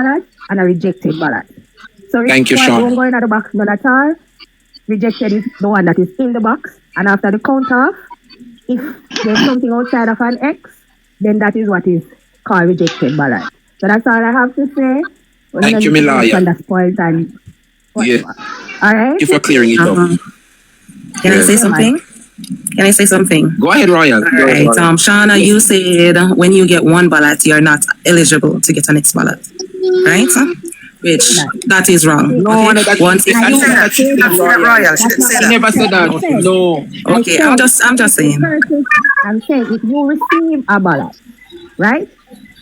ballot and a rejected ballot. So Thank you, rejected Sean. don't go into the box none at all. Rejected is the one that is in the box, and after the count off, if there's something outside of an X, then that is what is called rejected ballot. So that's all I have to say. Thank you, Milaya. On that point and Yeah. all right. Thank you for clearing it up. Can I say something? Can I say something? Go ahead, Royal. All right. Shauna, you said when you get one ballot, you're not eligible to get a next ballot, right? Which that is wrong. No, okay? that's Royal. She didn't say I that. never said that. No. Okay, I'm just saying. I'm saying if you receive a ballot, right?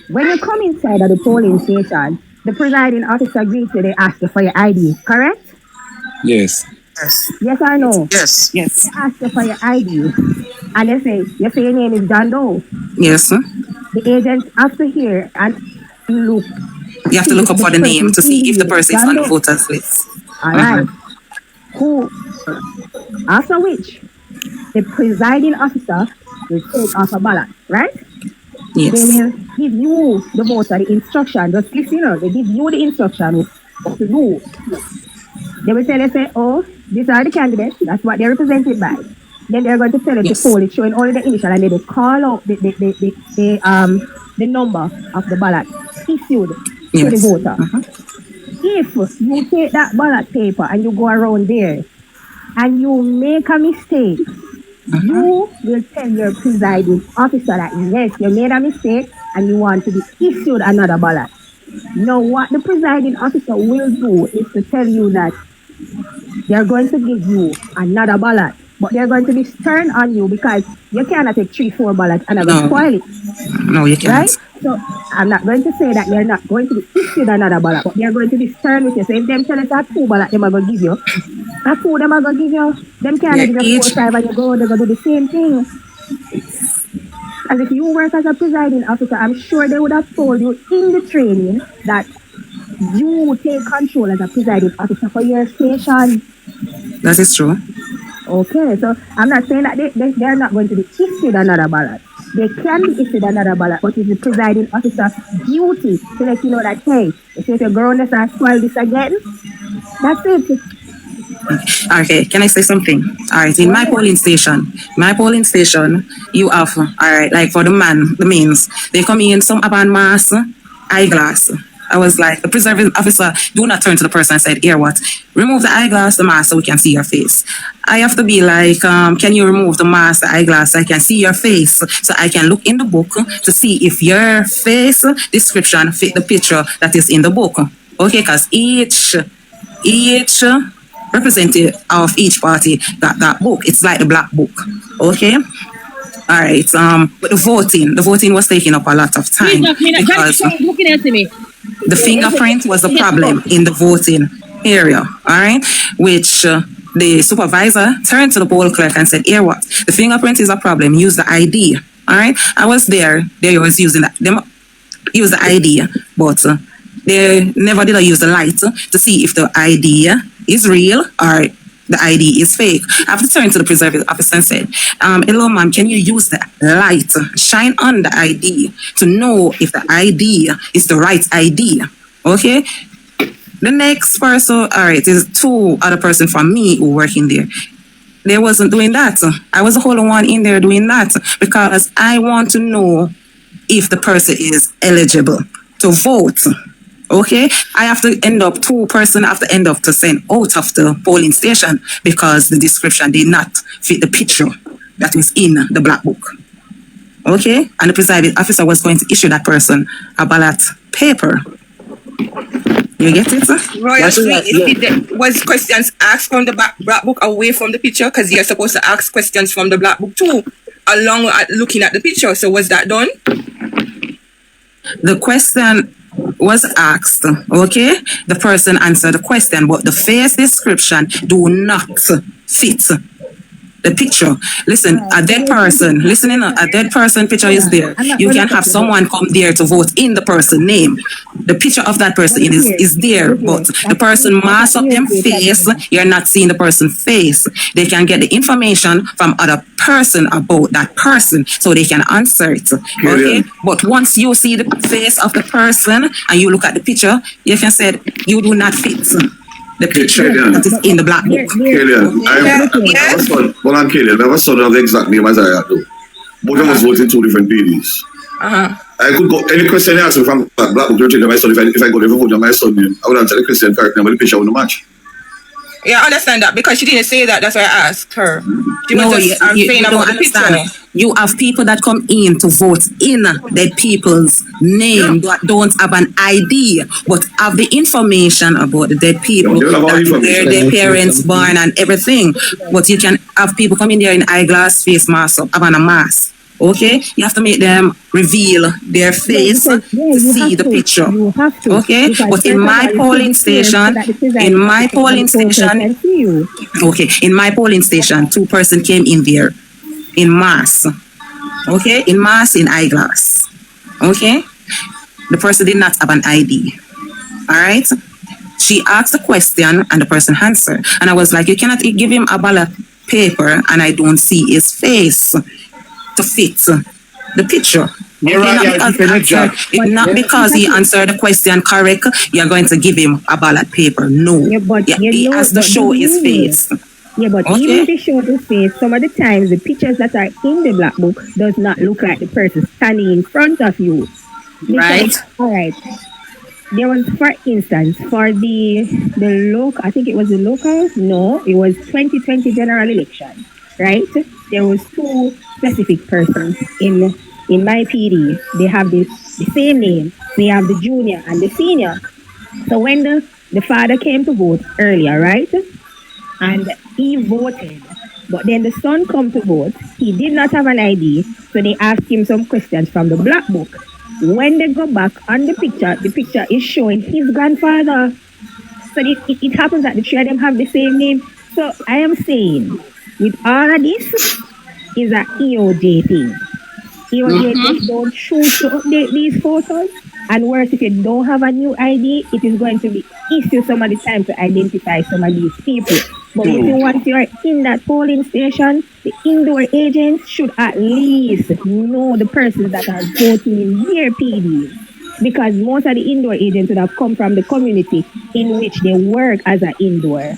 When you come inside of the polling station, the presiding officer greets you, they ask you for your ID, correct? Yes. Yes. Yes or no? Yes. Yes. They ask you for your ID. And they say, you say your name is John Doe. Yes. Sir. The agent has to hear and look. You have to look up for the name to see if the person is on the voters list. All right. Who? After which, the presiding officer will take off a ballot, right? Yes. They will give you, the voter, the instruction. Just listen, they give you the instruction to do. They will they say, oh, these are the candidates. That's what they're represented by. Then they're going to tell you to poll it, showing only the initial, and then they call out the number of the ballot issued to the voter. If you take that ballot paper and you go around there and you make a mistake, you will tell your presiding officer that yes, you made a mistake and you want to be issued another ballot. Now, what the presiding officer will do is to tell you that they're going to give you another ballot, but they're going to be stern on you because you cannot take 3-4 ballots and have spoil it. No, you can't. Right? So I'm not going to say that you're not going to be issued another ballot, but they're going to be stern with you. So if them tell us that 2 ballots them are going to give you, that 2 them are going to give you, them can't give you 4 5 and you go, they're going to do the same thing. As if you work as a presiding officer, I'm sure they would have told you in the training that you take control as a presiding officer for your station. That is true. Okay, so I'm not saying that they're not going to be issued another ballot. They can be issued another ballot, but it's the presiding officer's duty to let you know that, hey, if you go on this and spoil this again, that's it. Okay, can I say something? All right, in my polling station, you have, all right, like for the mains, they come in, some upon mask, eyeglass. I was like, the preserving officer, do not turn to the person and said, here what? Remove the eyeglass, the mask, so we can see your face. I have to be like, can you remove the mask, the eyeglass, so I can see your face, so I can look in the book to see if your face description fit the picture that is in the book. Okay, because each representative of each party got that book. It's like the black book. Okay? All right. But the voting was taking up a lot of time because the fingerprint was the problem in the voting area. All right, which the supervisor turned to the poll clerk and said, "Here, what? The fingerprint is a problem. Use the ID." All right. I was there. They was using that. Them use the ID, but they never did use the light to see if the ID is real or the ID is fake. I have to turn to the preserving officer and said, hello ma'am, can you use the light, shine on the ID to know if the ID is the right ID? Okay? The next person, all right, is 2 other person from me who work in there. They wasn't doing that. I was the only one in there doing that because I want to know if the person is eligible to vote. Okay, I have to end up 2 person have to end up to send out of the polling station because the description did not fit the picture that was in the black book. Okay, and the presiding officer was going to issue that person a ballot paper. You get it? Was questions asked from the black book away from the picture? Because you're supposed to ask questions from the black book too, along with looking at the picture. So was that done? The question was asked, okay? The person answered the question, but the face description do not fit the picture. Listen, a dead person, listening, a dead person picture is there. You can have someone come there to vote in the person name. The picture of that person is there, but the person mask up them face, you're not seeing the person's face. They can get the information from other person about that person so they can answer it. Okay? But once you see the face of the person and you look at the picture, you can say you do not fit the picture that is in the black book. Killian, I have a son. Well, I'm Killian. I have a son of the exact name as I do. Both of us vote in two different PDs. I could go any question you ask me from black book. You're my son. If I go there vote on my son name, I would answer the question correctly, but the picture wouldn't match. Yeah, I understand that because she didn't say that. That's why I asked her. She was just saying you about don't the picture. understand. You have people that come in to vote in dead people's name that don't have an ID, but have the information about the dead people, where their parents born and everything. But you can have people come in there in eyeglass, face mask, up, having a mask. Okay, you have to make them reveal their face to see the picture. Okay, but in my polling station, two person came in there in mask. Okay, in mask, in eyeglass. Okay, the person did not have an ID. All right. She asked a question and the person answered, and I was like, you cannot give him a ballot paper and I don't see his face to fit the picture. Not because he answered the question correct, you're going to give him a ballot paper. No. He has to show his face. Yeah, but even if they show his face, some of the times the pictures that are in the black book does not look like the person standing in front of you. Right. All right. There was, for instance, for the local, I think it was the local, no, it was 2020 general election, right? There was two specific persons in my PD. They have the same name. They have the junior and the senior. So when the father came to vote earlier, right? And he voted. But then the son come to vote. He did not have an ID. So they asked him some questions from the black book. When they go back on the picture is showing his grandfather. So it happens that the three of them have the same name. So I am saying, with all of this, is an EOJ thing. EOJ just don't choose to update these photos. And worse, if you don't have a new ID, it is going to be issue some of the time to identify some of these people. But if you want to are in that polling station, the indoor agents should at least know the persons that are voting in their PD. Because most of the indoor agents would have come from the community in which they work as an indoor.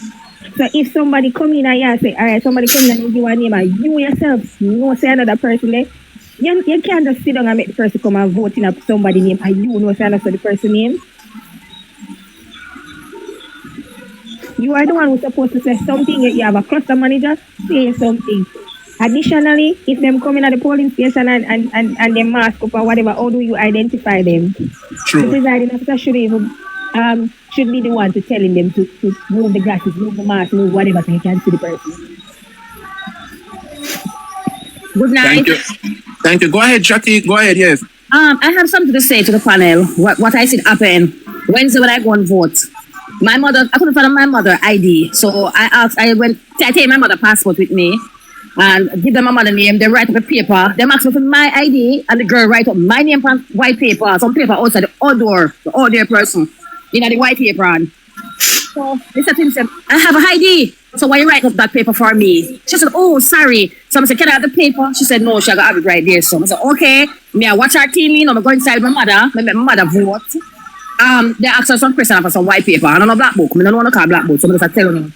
So if somebody come in and you say, all right, somebody come in and give a name and you yourself know say another person there, you can't just sit down and make the person come and vote in up somebody's name and you know say another the person's name. You are the one who's supposed to say something. You have a cluster manager, say something. Additionally, if them come in at the polling station and they mask up or whatever, how do you identify them? True. The presiding officer should even should be the one to telling them to move the glasses, move the mask, move whatever so you can see the person. Good night. Thank you. Go ahead, Jackie. Go ahead, yes. I have something to say to the panel. What I see happen Wednesday when I go and vote. My mother, I couldn't find my mother ID, so I take my mother passport with me and give them my mother name. They write up a paper. They ask me for my ID, and the girl write up my name on white paper, some paper outside the outdoor, the other person, the white paper on. So they said to him, I have an ID. So why you write up that paper for me? She said, oh, sorry. So I said, can I have the paper? She said, no, she got have it right there. So I said, okay. Me, I watch her TV, I'm going inside my mother. I make my mother vote. They asked her some question for some white paper. I don't know black book. I don't want to call black book. So I said, tell me.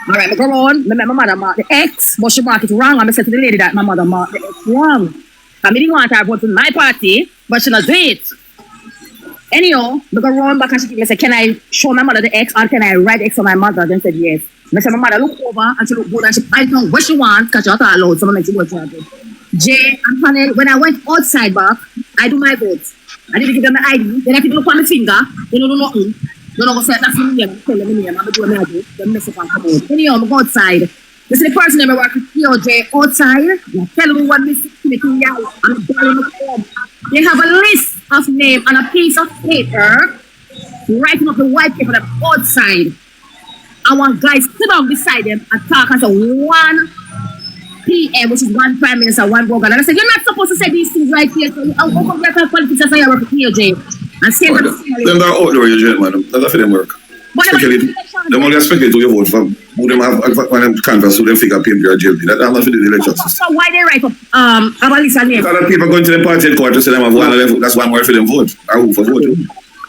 All right, I go on. I make my mother mark the X, but she marked it wrong. I said to the lady that my mother marked the X wrong. I didn't want her to vote for my party, but she not do it. Anyhow, I go run back and she said, can I show my mother the X or can I write X for my mother? Then said yes. I said, my mother look over and she look good and she I know what she wants because she not allowed. So I make she go to Jay and panel, when I went outside back, I do my votes. I didn't give them my ID. Then I people look on my finger, they don't know nothing. They don't go say that's me name, tell them my name, I'm going to do what I do. Then mess up and come out. Anyhow, I go outside. This is the person that I work with EOJ outside. Tell me what this is to you. I'm telling you. They have a list of names on a piece of paper, writing up the white paper that outside. I want guys sit down beside them and talk and say one PM, which is one prime minister, one governor. And I said, you're not supposed to say these things right here. So how come you have politics as I work with EOJ? And same with them are outdoor, you man. That's how them work. Them only speculate to your vote for who them have when them canvas who them figure PMP or JLP. That's not for the election system. So why they write up about this name? Because people going to the party headquarters to say them have one level. That's one more for them vote. I who for vote.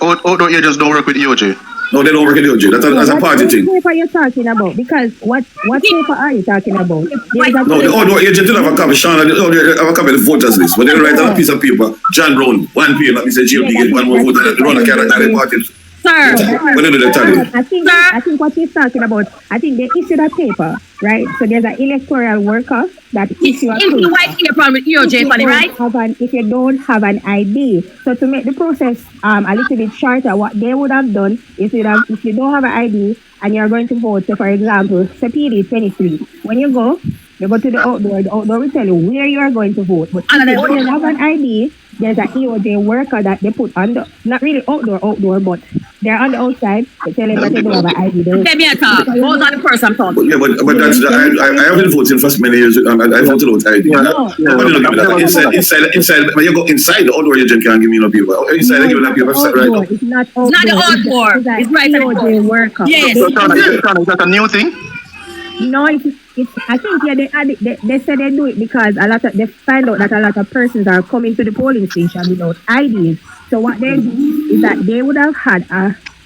Outdoor agents don't work with EOJ. No, they don't work with EOJ. That's a party thing. What paper you're talking about? Because what paper are you talking about? No, the outdoor agent don't have a copy. Sean, they have a copy of the voters list. But they write on a piece of paper, John Brown, 1 PM, let me say JLP get one more vote and they run a carrot at the party. Sir, When do they tell you? I think what he's talking about, I think they issued a paper, right? So there's an electoral worker that issue a paper. It's white paper with EOJ, right? If you don't have an ID. So to make the process a little bit shorter, what they would have done is if you don't have an ID and you're going to vote, so for example, say PD 23, when you go to the outdoor will tell you where you are going to vote. But if you don't have an ID, there's an EOJ worker that they put on the, not really outdoor, but they're on the outside. They tell them that they don't have an ID. Let me talk. Hold on the person I'm talking. Yeah, but that's I have been voting for many years. I voted without ID. Inside, when you go inside the outdoor agent can't give me no paper. Inside, they give me that paper right now. It's not the outdoor. It's right EOJ worker. Yes. Is that a new thing? No, I think they said they do it because they find out that a lot of persons are coming to the polling station without IDs. So what they do is that they would have had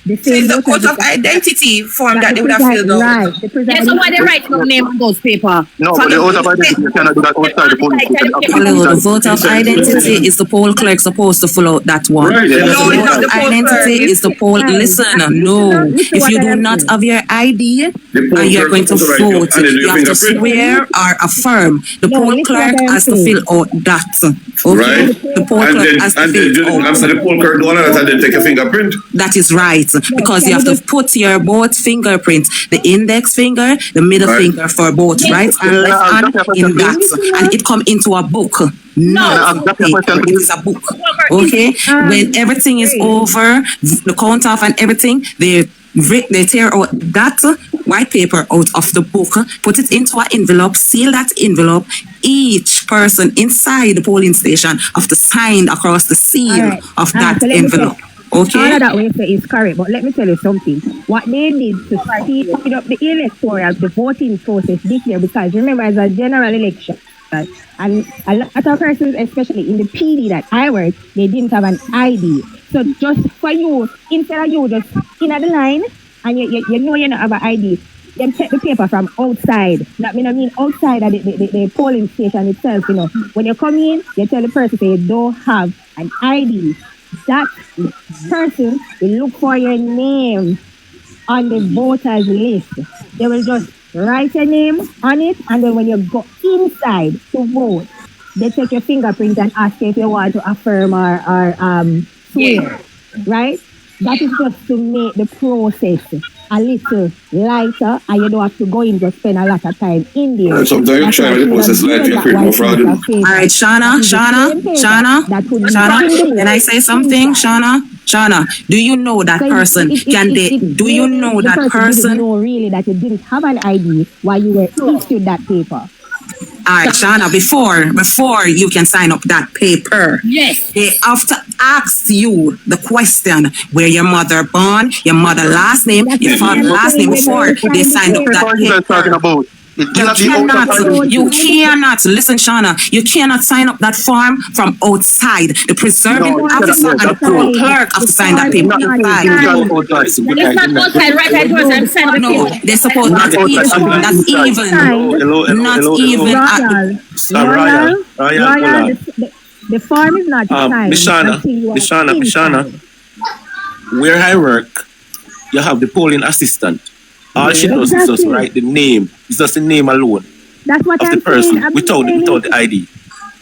the same the oath of identity form that they would have filled out. Right. Yes, so why they write no name on those paper? No, but the oath of identity you cannot do that outside the polling station. Hello, the vote of identity is the poll clerk supposed to fill out that one. Right, yeah. No, it's not the poll Identity clerk. is the poll. Listen, no. If you do not have your ID and you're going to vote, you have to swear or affirm. The poll clerk has to fill out that. Okay? Right. The poll clerk has to fill out. After the poll clerk do all of that and then take a fingerprint. That is right, because you have to put your both fingerprints, the index finger, the middle finger for both right and left hand in that, and it come into a book. No, it is a book. Okay, when everything is over, the count off and everything, they tear out that white paper out of the book, put it into an envelope, seal that envelope. Each person inside the polling station have to sign across the seal of that envelope. Okay. All of that way say is correct, but let me tell you something. What they did to speed up the electoral, the voting process this year, because remember, it's a general election, right? And a lot of persons, especially in the PD that I work, they didn't have an ID. So just for you, instead of you just in the line and you know you don't have an ID, them take the paper from outside. That mean outside of the polling station itself, you know. When you come in, you tell the person say you don't have an ID. That person will look for your name on the voters list. They will just write your name on it, and then when you go inside to vote, they take your fingerprint and ask you if you want to affirm or swear. Right? That is just to make the process a little lighter, and you don't have to go in to spend a lot of time in there. Sometimes you try the process lighter, you create more fraud. All right, Shauna, can I say something, Shauna, do you know that person? Do you know that person? Know really that you didn't have an ID while you were issued that paper. All right, Shauna, before you can sign up that paper, yes, they have to ask you the question where your mother born, your mother last name, your father last name before they sign up that paper. You cannot, listen, Shauna, you cannot sign up that form from outside. The preserving officer and the poll clerk have to sign that paper inside. It's not outside, right? I'm signing the No, paper. they're supposed not even the form is not signed. Mishana, where I work, you have the polling assistant. All she does is just write the name. It's just the name alone. That's what of the person without the ID.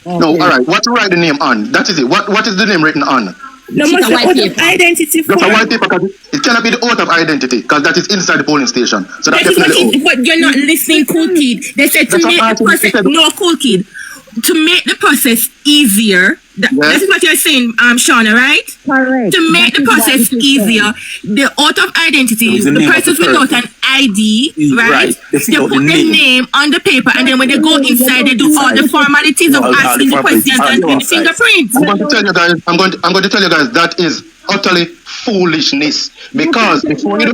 No, all right. What to write the name on? That is it. What is the name written on? No, must be oath of identity form. That's a white paper because it cannot be the oath of identity because that is inside the polling station. So that's but you're not listening, cool kid. They said to me, no, cool kid. to make the process easier, this is what you're saying, Shauna, right? Correct. To make the process easier, the oath of identity, the persons without an ID, right? They put the name on the paper, and then when they go inside, they do all the formalities of asking the questions and the fingerprints. I'm going to tell you guys. I'm going to tell you guys that is utterly foolishness, because before you You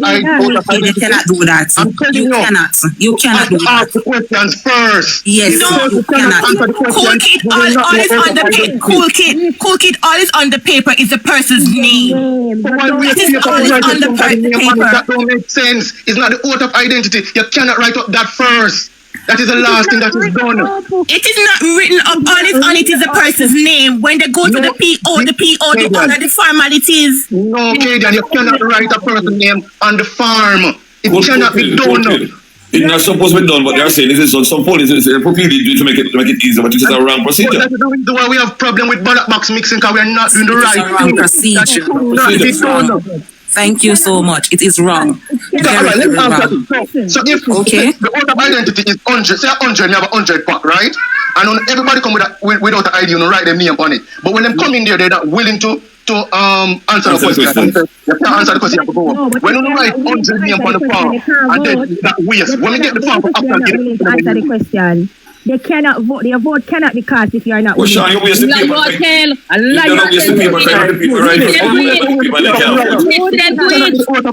cannot do that. I'm telling You cannot. You cannot do that. ask the questions first. Yes, No, you cannot. Cool kid, all is on the paper. Cool kid, all is on the paper is the person's name. That is all is on the paper. That don't make sense. It's not the oath of identity. You cannot write up that first. That is the last thing that is done. It is not written up. All is on it is the person's name. When they go to the PO do all of the formalities. No, Kadian, you cannot write a person's name on the farm. It cannot be done. It's not supposed to be done, but they're saying this is some police repeatedly do it to make it easier, but this is a wrong procedure. That is the reason why we have problem with ballot box mixing, because we are not doing the It's right a wrong thing. procedure. That is wrong. Thank you so much. It is wrong. Very, very wrong. So if the oath of identity is 100, say 100, you have 100 pack, right? And when everybody come without an ID, you write their name on it. But when they come in there, they're not willing to answer the question. You can't answer the question, you have to go on. When you write 100 name on the form, and then that waste, when we get the form after getting answer the question. They cannot vote. Their vote cannot be cast if you are not. Well, Sean, you waste the paper. You don't waste the paper.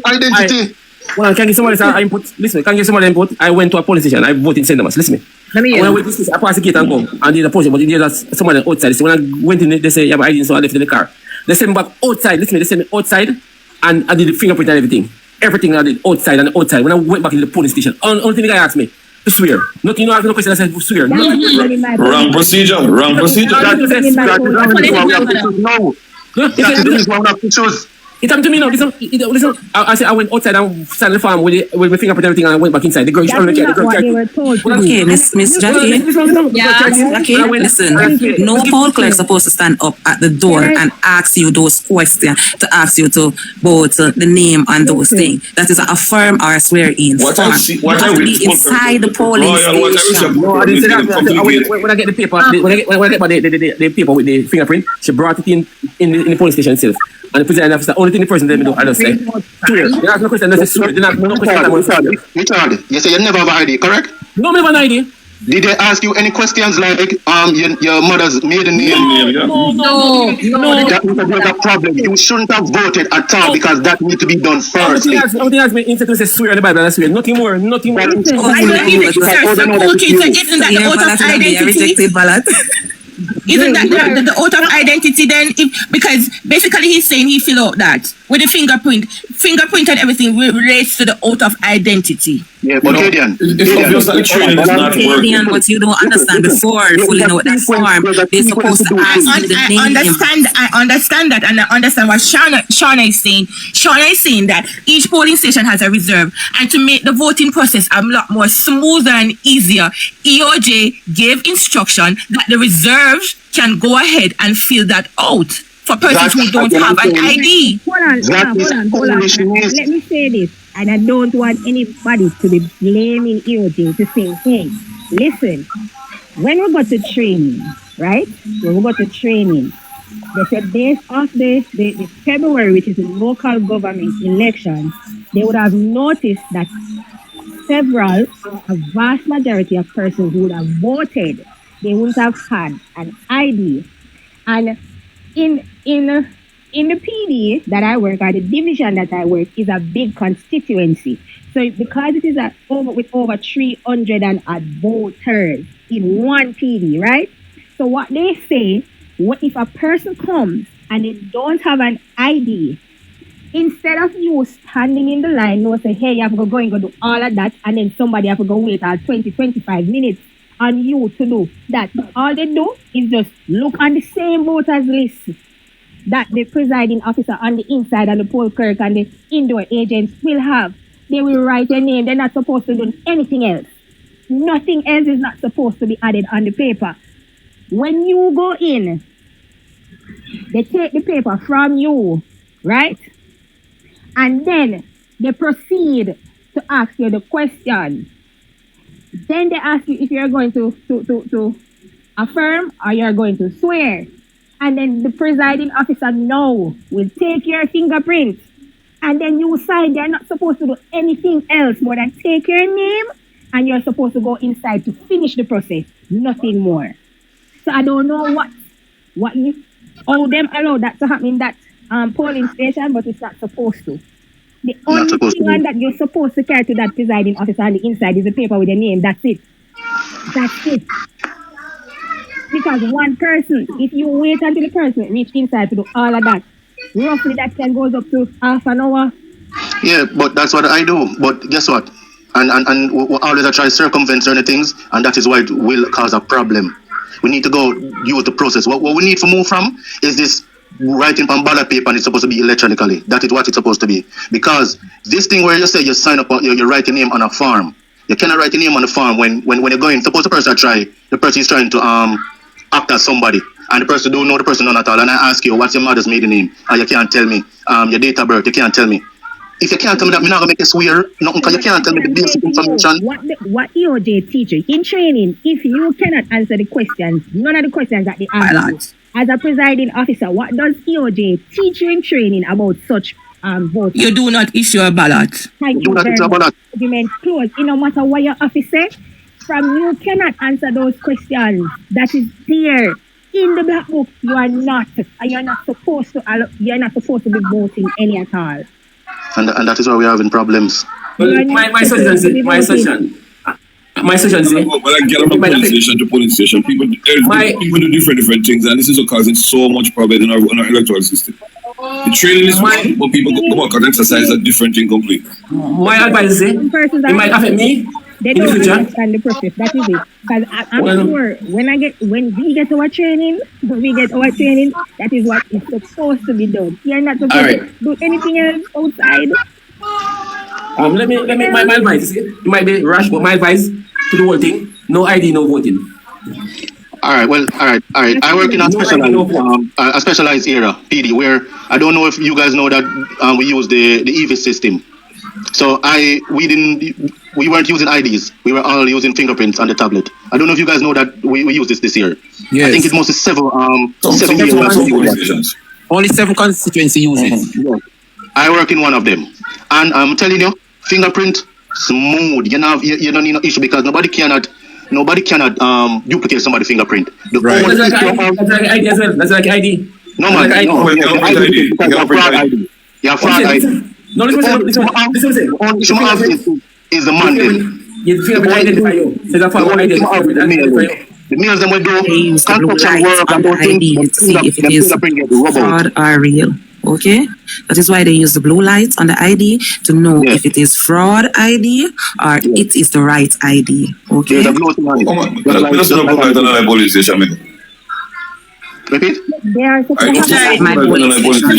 Identity. Well, can I get somebody input? Listen, can I get somebody input? I went to a police station. I voted in St. Thomas. Listen to me. When I went to this, I passed the gate and come. And there's a police, but there's someone outside. So when I went in, they say, yeah, but I didn't, so I left in the car. They sent me back outside. Listen to me. They sent me outside and I did the fingerprint and everything. Everything I did outside and outside. When I went back in the police station, only thing the guy asked me, to swear. Nothing, you know, I asked no question. I said, swear. Wrong procedure. Wrong procedure. That is why we have to choose. It happened to me now. Listen, I said I went outside and sat in the farm with my fingerprint and everything, and I went back inside. The girl, Okay, Miss Jackie. Jackie, listen. No poll clerk supposed to stand up at the door and ask you those questions, to ask you to vote the name and those things. That is a affirm or a swear in. What I see, what I read inside the polling station. No, I didn't say that. When I get the paper, when I get the paper with the fingerprint, she brought it in the polling station itself. And the president officer, only thing the person let me do, I just say, swear. They ask no question, they say swear. They ask no question. Richard, you say you never have an ID, correct? No, never an ID. Did they ask you any questions like your mother's maiden name? No. That was a problem. You shouldn't have voted at all because that needs to be done first. Only ask me instead to say swear in the Bible, I swear. Nothing more. I don't need it, sir. So cool kids, so isn't that the oath of identity? Isn't that the oath of identity then? Because basically he's saying he fill out that with the fingerprint and everything relates to the oath of identity. Yeah, but Kadian, it's obvious that the training is not working. But you don't understand before filling out that form. They're supposed to ask you the name. I understand that, and I understand what Shauna is saying. Shauna is saying that each polling station has a reserve, and to make the voting process a lot more smoother and easier, EOJ gave instruction that the reserves can go ahead and fill that out for persons who don't have an ID. Hold on. Let me say this, and I don't want anybody to be blaming EOJ to say, hey, listen, when we got to training, right? When we got to training, they said based off the February, which is the local government elections, they would have noticed that a vast majority of persons who would have voted, they wouldn't have had an ID. And in the PD that I work, or the division that I work, is a big constituency. So because it is with over 300 and odd voters in one PD, right? So what they say, what if a person comes and they don't have an ID, instead of you standing in the line, you say, hey, you have to go and go do all of that, and then somebody have to go wait 20-25 minutes on you to do that. All they do is just look on the same voters list that the presiding officer on the inside and the poll clerk and the indoor agents will have. They will write your name. They're not supposed to do anything else. Nothing else is not supposed to be added on the paper. When you go in, they take the paper from you, right? And then they proceed to ask you the question. Then they ask you if you're going to affirm or you're going to swear. And then the presiding officer now will take your fingerprint. And then you sign. They're not supposed to do anything else more than take your name, and you're supposed to go inside to finish the process. Nothing more. So I don't know what you them allow that to happen in that polling station, but it's not supposed to. The only thing that you're supposed to carry to that presiding officer on the inside is a paper with your name. That's it. That's it. Because one person, if you wait until the person reach inside to do all of that, roughly that can goes up to half an hour. Yeah, but that's what I do. But guess what? And we always try to circumvent certain things, and that is why it will cause a problem. We need to go use the process. What we need to move from is this writing on ballot paper, and it's supposed to be electronically. That is what it's supposed to be. Because this thing where you say you sign up, you write your name on a form. You cannot write your name on a form when you're going. Suppose the person is trying to act as somebody, and the person don't know the person none at all. And I ask you, what's your mother's maiden name? And you can't tell me. Your date of birth, you can't tell me. If you can't tell me that, I'm not gonna make you swear nothing, because you can't tell me the basic information. What EOJ teaches in training, if you cannot answer the questions, none of the questions that they ask you, as a presiding officer, what does EOJ teach you in training about such votes? You do not issue a ballot. Thank you very much. Argument closed. No matter what your office says, from you cannot answer those questions. That is clear. In the black book, you are not, and you're not supposed to be voting any at all. And that is why we're having problems. Well, my suggestion say, well, I get from police station to police station. People do different things, and this is what causing so much problem in our electoral system. The training is one, but people go work and exercise a different thing completely. My advice is, it might affect me. They don't understand the process. That is it. Because I'm sure when we get our training, that is what is supposed to be done. You're not supposed to do anything else outside. Let me my advice is, it might be rash, but my advice to the whole thing: no ID, no voting. All right. I work in a specialized area, PD, where I don't know if you guys know that we use the EV system. So we weren't using IDs. We were all using fingerprints on the tablet. I don't know if you guys know that we use this year. Yes. I think it's mostly seven years. Only 7 constituencies use it. Yeah. I work in one of them, and I'm telling you, fingerprint smooth. You don't need no issue, because nobody cannot duplicate somebody's fingerprint. That's like ID as well. That's like ID. No man, you have fraud ID. No, listen. Is the mandate. You feel identify you. So that's why identify you. The meals them we do, construction work and those things, to see if it is fraud or real. Okay, that is why they use the blue lights on the ID to know if it is fraud ID or it is the right ID. Okay. Repeat? They are supposed to at my polling station.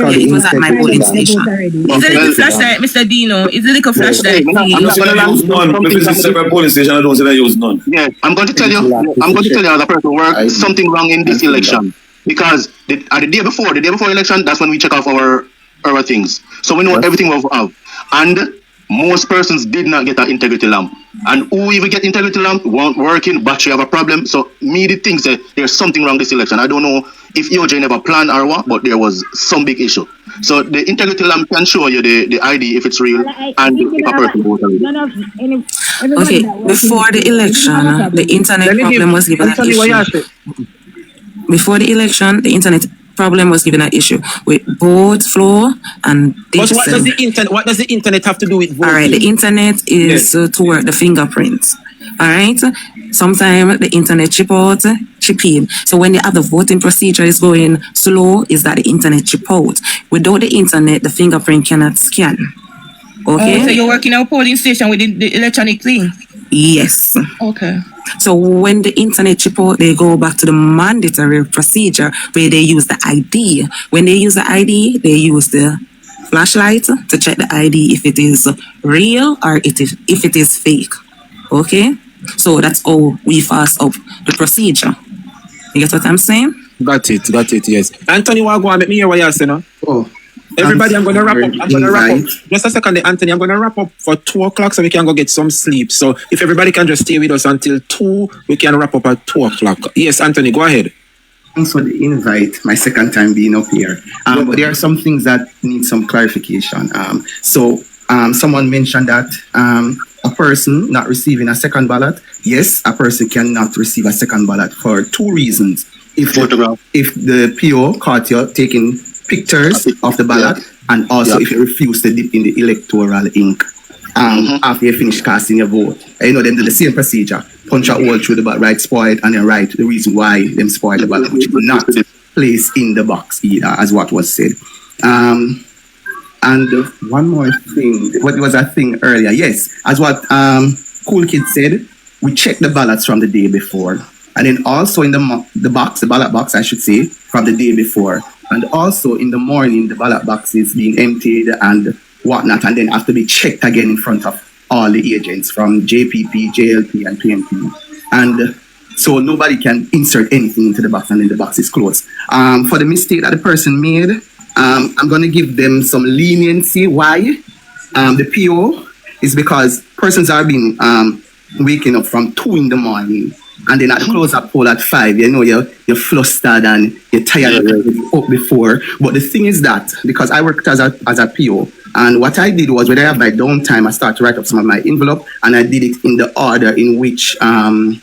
It was at my polling station. Is it a flashlight, Mr. Dino? Is it a flashlight? I'm not going to use none. If it's a separate polling station, I don't say I use none. Yeah, I'm going to tell you as a person who works, something wrong in this election. Because the day before election, that's when we check off our things. So we know everything we have. And most persons did not get an integrity lamp. And who even get integrity lamp weren't working, battery have a problem. So me the things that there's something wrong this election. I don't know if EOJ never planned or what, but there was some big issue. So the integrity lamp can show you the ID if it's real and if a person votes. Okay, before the election, the internet problem was given an issue. Before the election, the internet problem was given an issue with both flow and digital. But what does the internet have to do with voting? All right, the internet is to work the fingerprints. All right, sometimes the internet chip in. So when you have the voting procedure is going slow, is that the internet chip out? Without the internet, the fingerprint cannot scan. Okay. So you're working at a polling station with the electronic thing? Yes. Okay. So when the internet chip out, they go back to the mandatory procedure where they use the ID. When they use the ID, they use the flashlight to check the ID if it is real or if it is fake. Okay? So that's how we fast up the procedure. You get what I'm saying? Got it, yes. Anthony, what go on make me hear what you're saying? Oh. Everybody, I'm gonna wrap up. Just a second, Anthony. I'm gonna wrap up for 2:00 so we can go get some sleep. So if everybody can just stay with us until 2, we can wrap up at 2:00. Yes, Anthony, go ahead. Thanks for the invite. My second time being up here. But there are some things that need some clarification. Someone mentioned that a person not receiving a second ballot. Yes, a person cannot receive a second ballot for 2 reasons. If the PO caught you taking pictures of the ballot, and also if you refuse to dip in the electoral ink after you finish casting your vote. You know, them do the same procedure. Punch a hole through the ballot, right, spoil it, and then write the reason why them spoil the ballot, which will not place in the box either, as what was said. And one more thing, what was that thing earlier? Yes, as what Cool Kid said, we check the ballots from the day before. And then also in the ballot box, I should say, from the day before. And also in the morning, the ballot box is being emptied and whatnot, and then have to be checked again in front of all the agents from JPP, JLP, and PNP. And so nobody can insert anything into the box, and then the box is closed. For the mistake that the person made, I'm going to give them some leniency. Why? The PO is because persons are being waking up from 2 in the morning. And then at the close-up poll at 5, you know, you're flustered and you're tired of up before. But the thing is that, because I worked as a PO, and what I did was, when I have my downtime, I start to write up some of my envelope, and I did it in the order in which the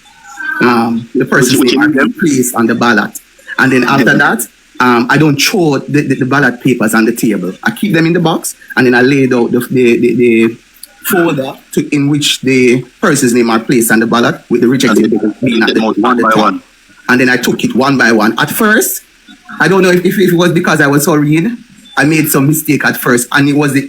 person's name are placed on the ballot. And then after that, I don't throw the ballot papers on the table. I keep them in the box, and then I laid out the folder in which the person's name are placed on the ballot, with the rejected being at the one by one. And then I took it one by one. At first, I don't know if it was because I was so read, I made some mistake at first, and it was the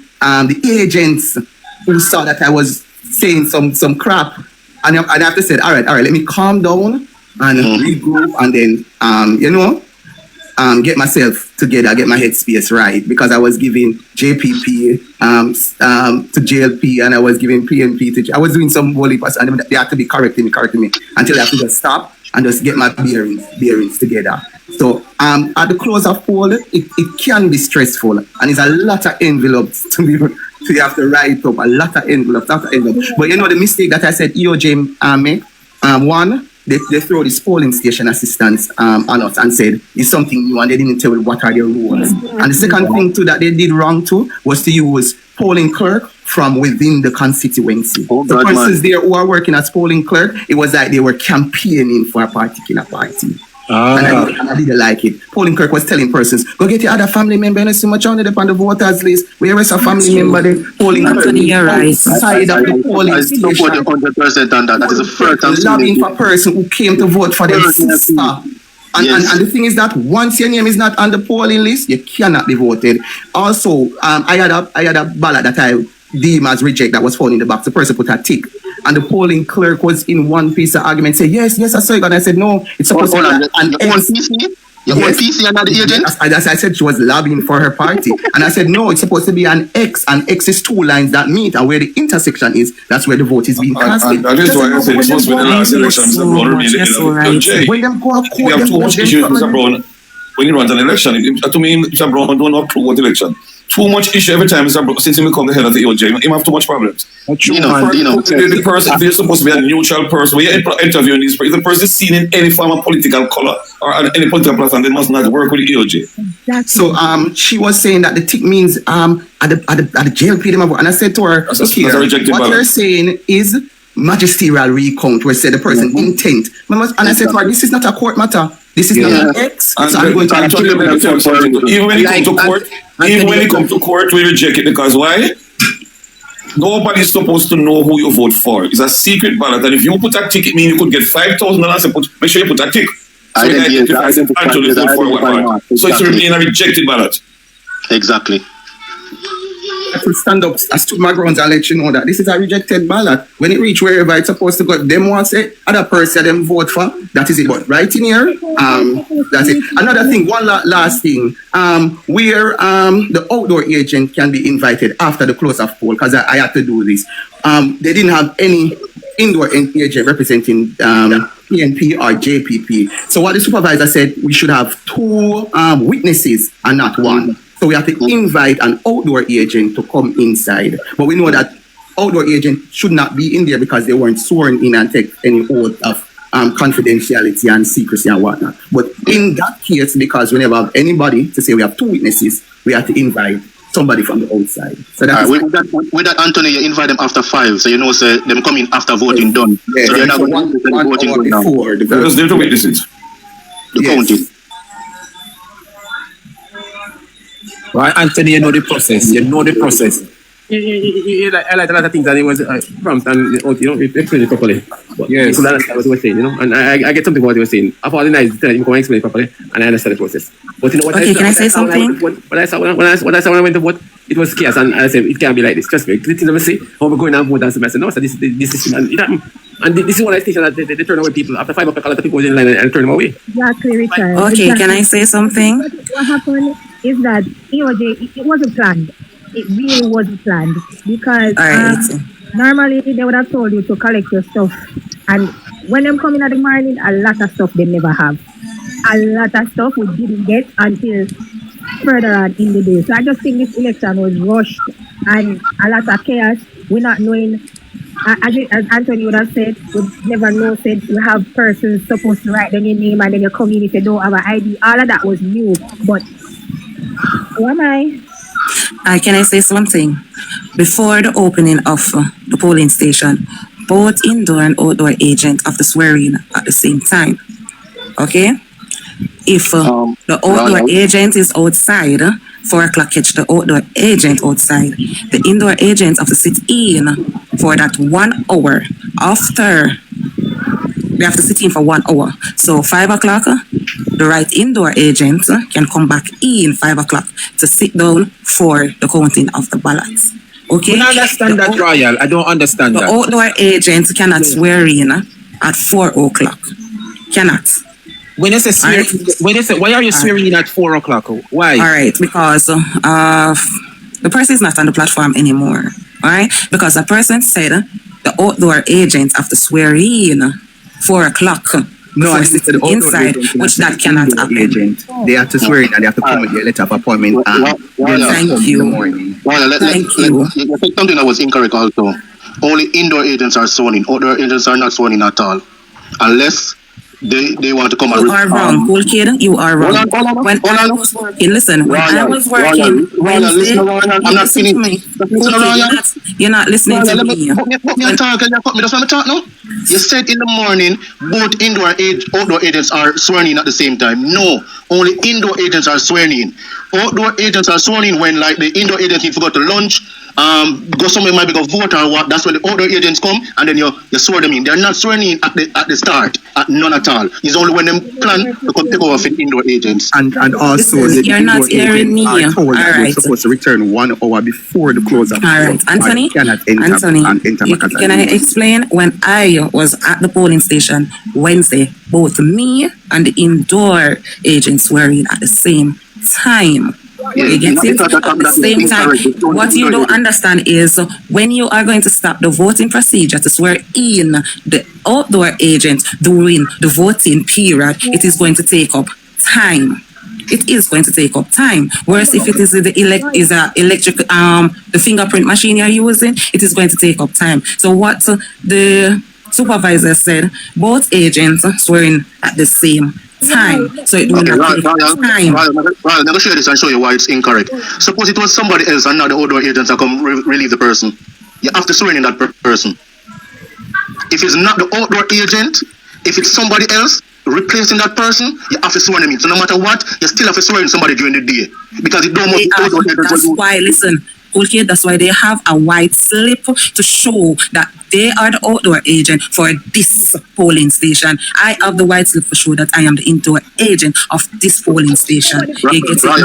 agents who saw that I was saying some crap, and I have to say, all right, let me calm down and regroup, and then get myself together, get my headspace right, because I was giving JPP to JLP, and I was giving PNP to. I was doing some volley pass, and they had to be correcting me until I had to just stop and just get my bearings together. So at the close of poll, it can be stressful, and it's a lot of envelopes to you have to write up, a lot of envelopes. But you know the mistake that I said EOJ make, one, they throw this polling station assistants on us and said it's something new, and they didn't tell what are their rules. And the second thing too that they did wrong too was to use polling clerk from within the constituency. The persons there who are working as polling clerk, it was like they were campaigning for a particular party. And I didn't like it. Polling clerk was telling persons, go get your other family member and so much on the voters list. Where is a family member? The polling clerk side of the polling station. I support 100% on that. That is the first time lobbying for a person who came to vote for their sister. And the thing is that once your name is not on the polling list, you cannot be voted. Also, I had a ballot that I deemed as reject that was found in the box. The person put a tick. And the polling clerk was in one piece of argument, say, yes, I saw it. And I said, no, it's supposed to be an X. You want PC and not the agent? As I said, she was lobbying for her party. And I said, no, it's supposed to be an X. And X is 2 lines that meet. And where the intersection is, that's where the vote is being casted. That is why I said it's supposed to be the last election, Mr. Brown. When them go up, we have too much issues, Mr. Brown. When you run an election, to me, Mr. Brown don't have to vote election. Too much issue every time Mr. Brown, since he become the head of the EOJ, he have too much problems. The person, if you're supposed to be a neutral person, when you're interviewing these people, if the person is seen in any form of political color or any political platform, they must not work with the EOJ. So she was saying that the tick means at the JLP, and I said to her, that's what you're saying is magisterial recount, where said the person intent. And I said to her, this is not a court matter. This is not an X. So I'm going to even when it comes to court, we reject it because why? Nobody's supposed to know who you vote for. It's a secret ballot, and if you put a tick, it means you could get $5,000. Make sure you put a tick. So it's remain a rejected ballot. Exactly. I could stand up, I stood my grounds and let you know that this is a rejected ballot. When it reach wherever it's supposed to go, them want to say other person them vote for, that is it. But right in here, that's it. Another thing, one last thing, where the outdoor agent can be invited after the close of poll, because I had to do this. They didn't have any indoor agent representing PNP or JPP. So what the supervisor said, we should have 2 witnesses and not 1. So we have to invite an outdoor agent to come inside. But we know that outdoor agent should not be in there because they weren't sworn in and take any oath of confidentiality and secrecy and whatnot. But in that case, because we never have anybody to say we have two witnesses, we have to invite somebody from the outside. So that's with that, Anthony, you invite them after 5, so you know, say them come in after voting done. Yeah, so they're not one voting hour before the Because they're the witnesses. the counting. Well, Anthony, you know the process. You know the process. I like a lot of things that it was prompt and you know it explained it properly. But yes, you could understand what he was saying, you know, and I get something what he was saying. I thought the nice him come and explain it properly, and I understand the process. But you know what? Okay, can I say something? What I saw when I went to vote, it was chaos, and I said it can't be like this. Trust me. The things I say, how we're going and vote, and I said no, so this is and it happened. And this is one of the stations that they turn away people after 5 o'clock. A lot of people was in line and turn them away. Exactly, Richard. Okay, Exactly. can I say something? What happened is that it wasn't planned. It really wasn't planned because normally they would have told you to collect your stuff, and when them come in at the morning, a lot of stuff they never have. A lot of stuff we didn't get until further on in the day. So I just think this election was rushed and a lot of chaos. We're not knowing. As Anthony would have said, we never know. Said you have persons supposed to write down your name, and then you come in if you don't have an ID. All of that was new, but who am I? Can I say something? Before the opening of the polling station, both indoor and outdoor agents have to swear in at the same time. Okay? If the outdoor agent is outside, 4 o'clock catch the outdoor agent outside. The indoor agents have to sit in for that 1 hour. After, they have to sit in for 1 hour. So 5 o'clock, the right indoor agent can come back in 5 o'clock to sit down for the counting of the ballots. Okay? I don't understand that, Royal. I don't understand the that. The outdoor agent cannot swear in at 4 o'clock. Cannot. When you say swear, why are you swearing in at 4 o'clock? Why? All right, because the person is not on the platform anymore. All right, because the person said the outdoor agent have to swear in 4 o'clock. No, I said the inside, which that cannot happen. Agent. They have to swear in and they have to come with their letter of appointment. Thank you. Thank you. Something that was incorrect also. Only indoor agents are sworn in. Outdoor agents are not sworn in at all, unless they want to come and... You are wrong, cool kid. You are wrong. When I was working, listen, when I was working... I'm not finished. You're not listening to me. What me talk? That's what I'm talking now. You said in the morning, both outdoor agents are sworn in at the same time. No, only indoor agents are sworn in. Outdoor agents are sworn in when, like, the indoor agents need to go to lunch, go somewhere, maybe go vote or what. That's when the outdoor agents come, and then you swear them in. They're not sworn in at the start, at none at all. It's only when them plan to come take over for indoor agents. And also, you're not hearing me. All right. We're supposed to return 1 hour before the close of. All right, Anthony. Can I explain? When I was at the polling station Wednesday, both me and the indoor agents were in at the same time. You get it? At the same time, what you don't understand is when you are going to stop the voting procedure to swear in the outdoor agent during the voting period, it is going to take up time. It is going to take up time. Whereas if it is the electric the fingerprint machine you're using, it is going to take up time. So what the supervisor said, both agents swearing at the same time. So it will not take time. Well, let me show you this and show you why it's incorrect. Suppose it was somebody else and now the outdoor agents are come relieve the person. You have to swear in that person. If it's not the outdoor agent, if it's somebody else replacing that person, you have to swear them in. So no matter what, you still have to swear in somebody during the day. Because it don't That's why, listen, okay, that's why they have a white slip to show that they are the outdoor agent for this polling station. I have the white slip to show that I am the indoor agent of this polling station. You get it? Are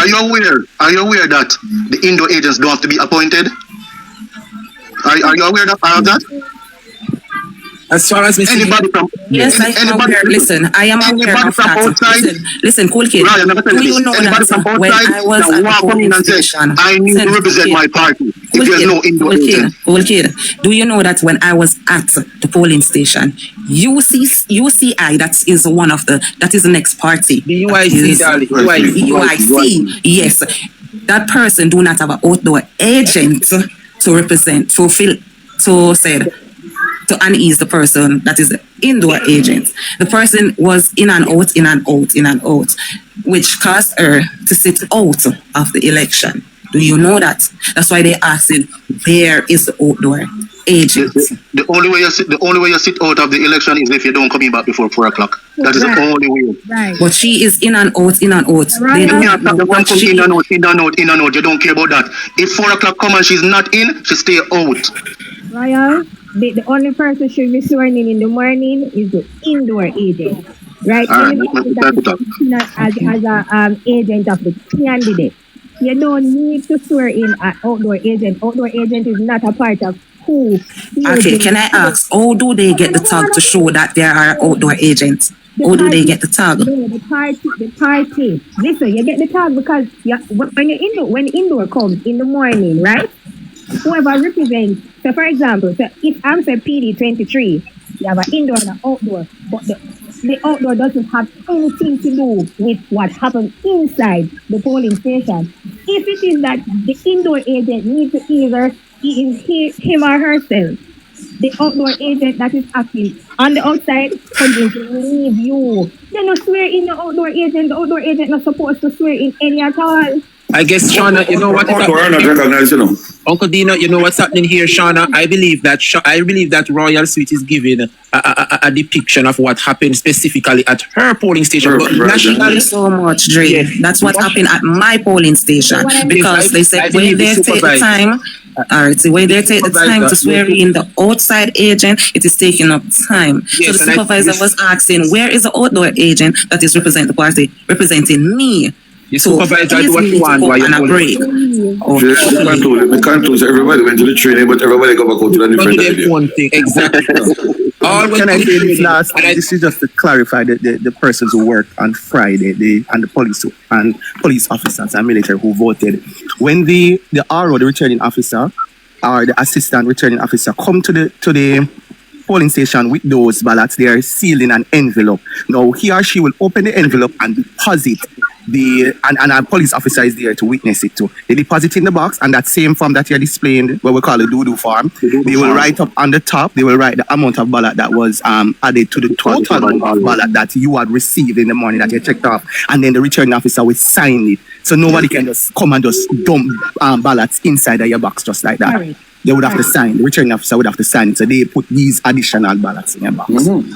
you aware that the indoor agents don't have to be appointed? Are you aware of that? As far as anybody from Yes, I am aware. Listen, I am aware of from that. outside, Listen, cool kid. Ryan, I'm Do you know anybody from that when outside I was that at the walk come in polling and say, station, I need to represent my party. If there's no indoor agent. Cool kid. Do you know that when I was at the polling station, UCI, that is one of that is the next party. The UIC, darling. UIC, yes. That person do not have an outdoor agent to represent, to unease the person that is the indoor agent. The person was in and out, which caused her to sit out of the election. Do you know that? That's why they asked, where is the outdoor agent? The only way you sit out of the election is if you don't come in back before 4 o'clock. That is the only way. Right. But she is in and out. Right. You can't stop the one come in and out. You don't care about that. If 4 o'clock come and she's not in, she stay out. Royal, the only person should be sworn in the morning is the indoor agent. Right? Anybody that is as an agent of the candidate. You don't need to swear in an outdoor agent. Outdoor agent is not a part of who. Okay, can I ask, how do they get the tag to show that there are outdoor agents? How do they get the tag? The party. Listen, you get the tag because when indoor comes in the morning, right? Whoever represents, so for example, so if I'm say PD 23, you have an indoor and an outdoor, but the outdoor doesn't have anything to do with what happens inside the polling station. If it is that the indoor agent needs to either him or herself, the outdoor agent that is acting on the outside comes in to leave you. They don't swear in the outdoor agent. The outdoor agent not supposed to swear in any at all. I guess, Shauna, you know what is happening? Uncle Dino, you know what's happening here, Shauna? I believe that Royal Suite is giving a depiction of what happened specifically at her polling station. But nationally, so much, Dre. Yes. That's what happened at my polling station. Because they said when they take the time, when they take the time to swear in the outside agent, it is taking up time. Yes, so the supervisor was asking, where is the outdoor agent that is representing the party, representing me? The supervisor do what you want while you're on a break. We can't lose. Everybody went to the training, but everybody go back out to the different idea. One thing, exactly. Can I say this last? This is just to clarify the persons who work on Friday, and the police officers and military who voted. When the RO, the returning officer, or the assistant returning officer come to the polling station with those ballots, they are sealed in an envelope. Now he or she will open the envelope and deposit and a police officer is there to witness it too. They deposit in the box, and that same form that you're displaying, what we call a doo-doo form, they will write up on the top, they will write the amount of ballot that was added to the total ballot that you had received in the morning that you checked off, and then the returning officer will sign it. So nobody can just come and just dump ballots inside of your box just like that. Right. They would have to sign, the returning officer would have to sign it, so they put these additional ballots in your box. Mm-hmm.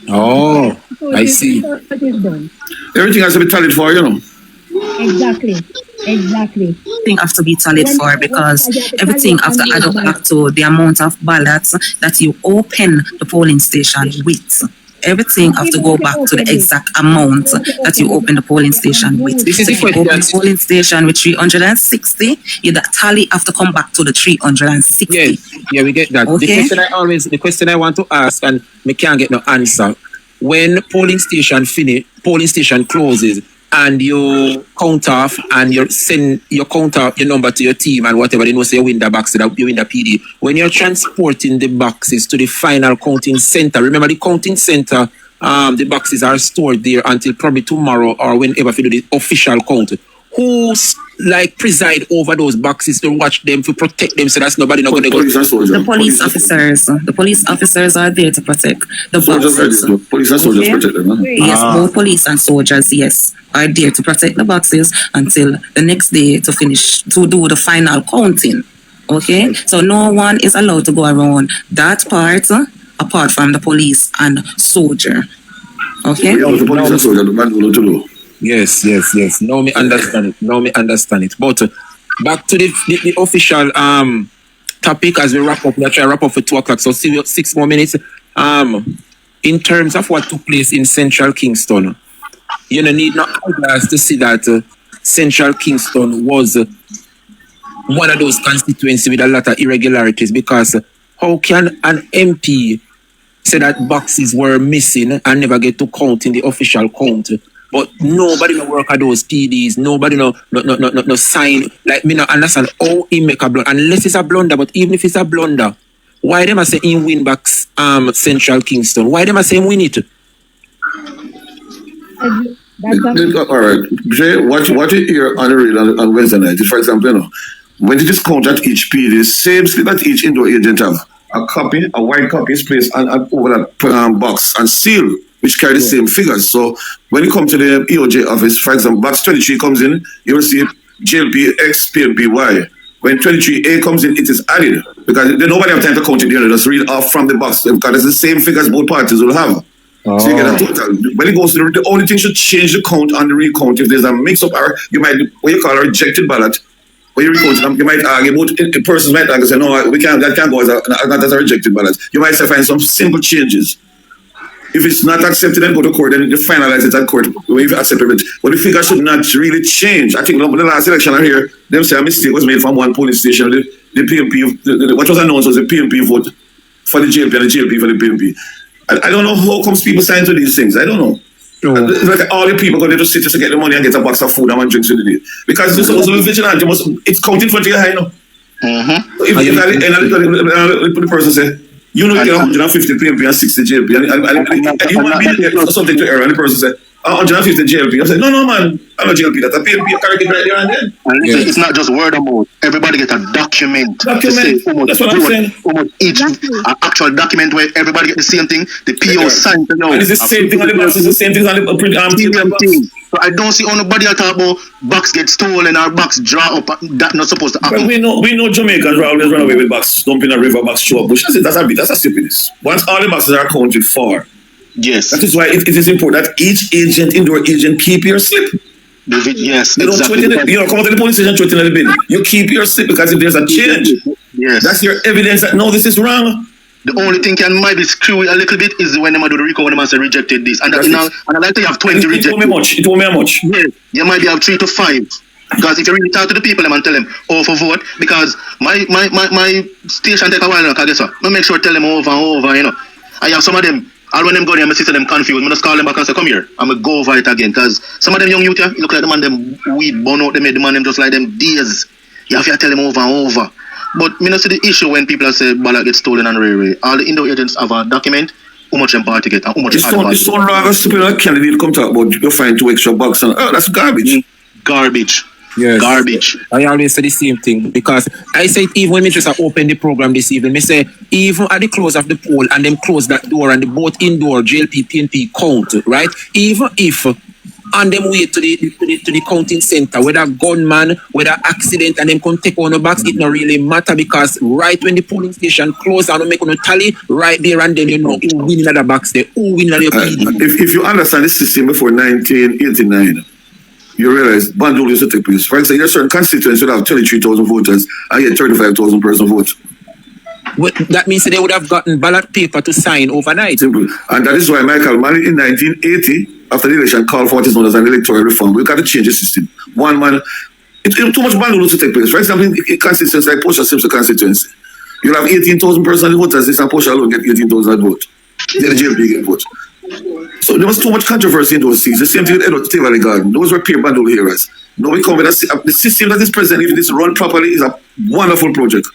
Oh, I see. Everything has to be tallied for, you know. Exactly. Everything has to be tallied for because everything has to add up back to the amount of ballots that you open the polling station with. Everything has to go back to the exact amount that you open the polling station with. This is if you open the polling station with 360, that tally have to come back to the 360. Yes, yeah, we get that. Okay. The question I want to ask, and we can't get no answer. When polling station closes and you count off and you count out your number to your team and whatever, they know say you win the box, so that you win the PD. When you're transporting the boxes to the final counting center, remember the counting center, the boxes are stored there until probably tomorrow or whenever you do the official count. Who's preside over those boxes to watch them, to protect them, so that's nobody not going to go? The police officers. The police officers are there to protect the boxes. Police and soldiers protect them, huh? Yes, both police and soldiers, yes, are there to protect the boxes until the next day to do the final counting. Okay? So no one is allowed to go around that part apart from the police and soldier. Okay? The police and soldier, the man will not do. Yes. Now me understand it. But back to the official topic as we wrap up. We try to wrap up for 2 o'clock. So 6 more minutes. In terms of what took place in Central Kingston, you don't need no eyeglass to see that Central Kingston was one of those constituencies with a lot of irregularities, because how can an MP say that boxes were missing and never get to count in the official count. But nobody no work at those PDs. Nobody no sign. Like, me not understand how he make a blunder. Unless it's a blunder, but even if it's a blunder, why them I say in win back Central Kingston? Why them I say win it? All right, Jay, what you hear on the radio on Wednesday night is, for example, you know, when you just count at each PD, the same slip that each indoor agent have. A white copy is placed over that box and seal, which carry the same figures. So when you come to the EOJ office, for example, box 23 comes in, you will see JLP X, PNP Y. When 23A comes in, it is added because nobody have time to count it here. They just read off from the box because it's the same figures both parties will have. Oh. So you get a total. When it goes to the only thing should change the count on the recount. If there's a mix-up or you might what you call a rejected ballot. When you recount it, you might argue, but the person might argue, say, no, that can't go as a rejected ballot. You might say find some simple changes. If it's not accepted and go to court, then they finalize it at court if you accept it. But the figure should not really change. I think the last election here, them say a mistake was made from one polling station. The PNP, what was announced was the PNP vote for the JLP and the JLP for the PNP. I don't know how comes people sign to these things. I don't know. It's like all the people go to the city to get the money and get a box of food and one drinks with the day. Because you're supposed to be vigilant. It's counting for your high now. Mm-hmm. If the person say, you know, you get 150 PMP and 60 JLP, and you want to be something to error, and the person say, 150 JLP. I say, no, man, I'm not JLP. That's a PMP. You carry it right there and then. And listen, it's not just word of mouth. Everybody get a document. To say that's what I'm saying. Each actual document where everybody get the same thing. The PO signed to know. And it's the same thing on the box. It's the same thing on the print. So I don't see nobody at talk about box get stolen or box draw up. That's not supposed to happen. Well, we know Jamaicans always run away with box, dumping a river box, show up. But that's a stupidness. Once all the boxes are accounted for. Yes. That is why it is important that each agent, indoor agent, keep your slip. Yes, you exactly. Don't come to the police station, throw it in the bin. You keep your slip because if there's a change, that's your evidence that no, this is wrong. The only thing might be screw a little bit is when they do the recall when they say rejected this. And I like to have 20 rejected. It won't be much. Yes. You might be have 3 to 5. Because if you really talk to the people and tell them, for vote, because my station take a while, I guess so. I make sure I tell them over and over, you know. I have some of them. All when them go there, I see them confused. I just call them back and say, come here. I'm going to go over it again. Because some of them young youth, you look like the man, them weed, burn out, they made the man, them just like them days. You have to tell them over and over. But me not see the issue when people say ballot gets stolen on railway. All the indoor agents have a document, how much them party get, and how much it's so wrong, stupid candidate come talk about you find 2 extra bucks. And, that's garbage. Garbage. Yes. Garbage. I always say the same thing because I say it even when we just open the program this evening, me say even at the close of the poll and them close that door and the both indoor JLP, PNP count, right? Even if on them way to the counting center, whether gunman, whether accident, and them come take on the box, it not really matter because right when the polling station close and make on a tally, right there and then you know who win in the box there, who win in the PD. If you understand this system before 1989, you realize bandul used to take place. For example, certain constituents would have 23,000 voters and yet 35,000 person vote. That means they would have gotten ballot paper to sign overnight. Simple. And that is why Michael Manley in 1980, after the election, called for what is known as an electoral reform. We've got to change the system. One man, too much bandul to take place. For example, in constituencies like Portia Simpson constituency, you'll have 18,000 personal voters. This and Portia alone get 18,000 vote. Then the JLP get vote. So there was too much controversy in those seats. The same thing with Edward Valley Garden. Those were pure bandul heroes. Now we come with the system that is present, if it is run properly, is a wonderful project.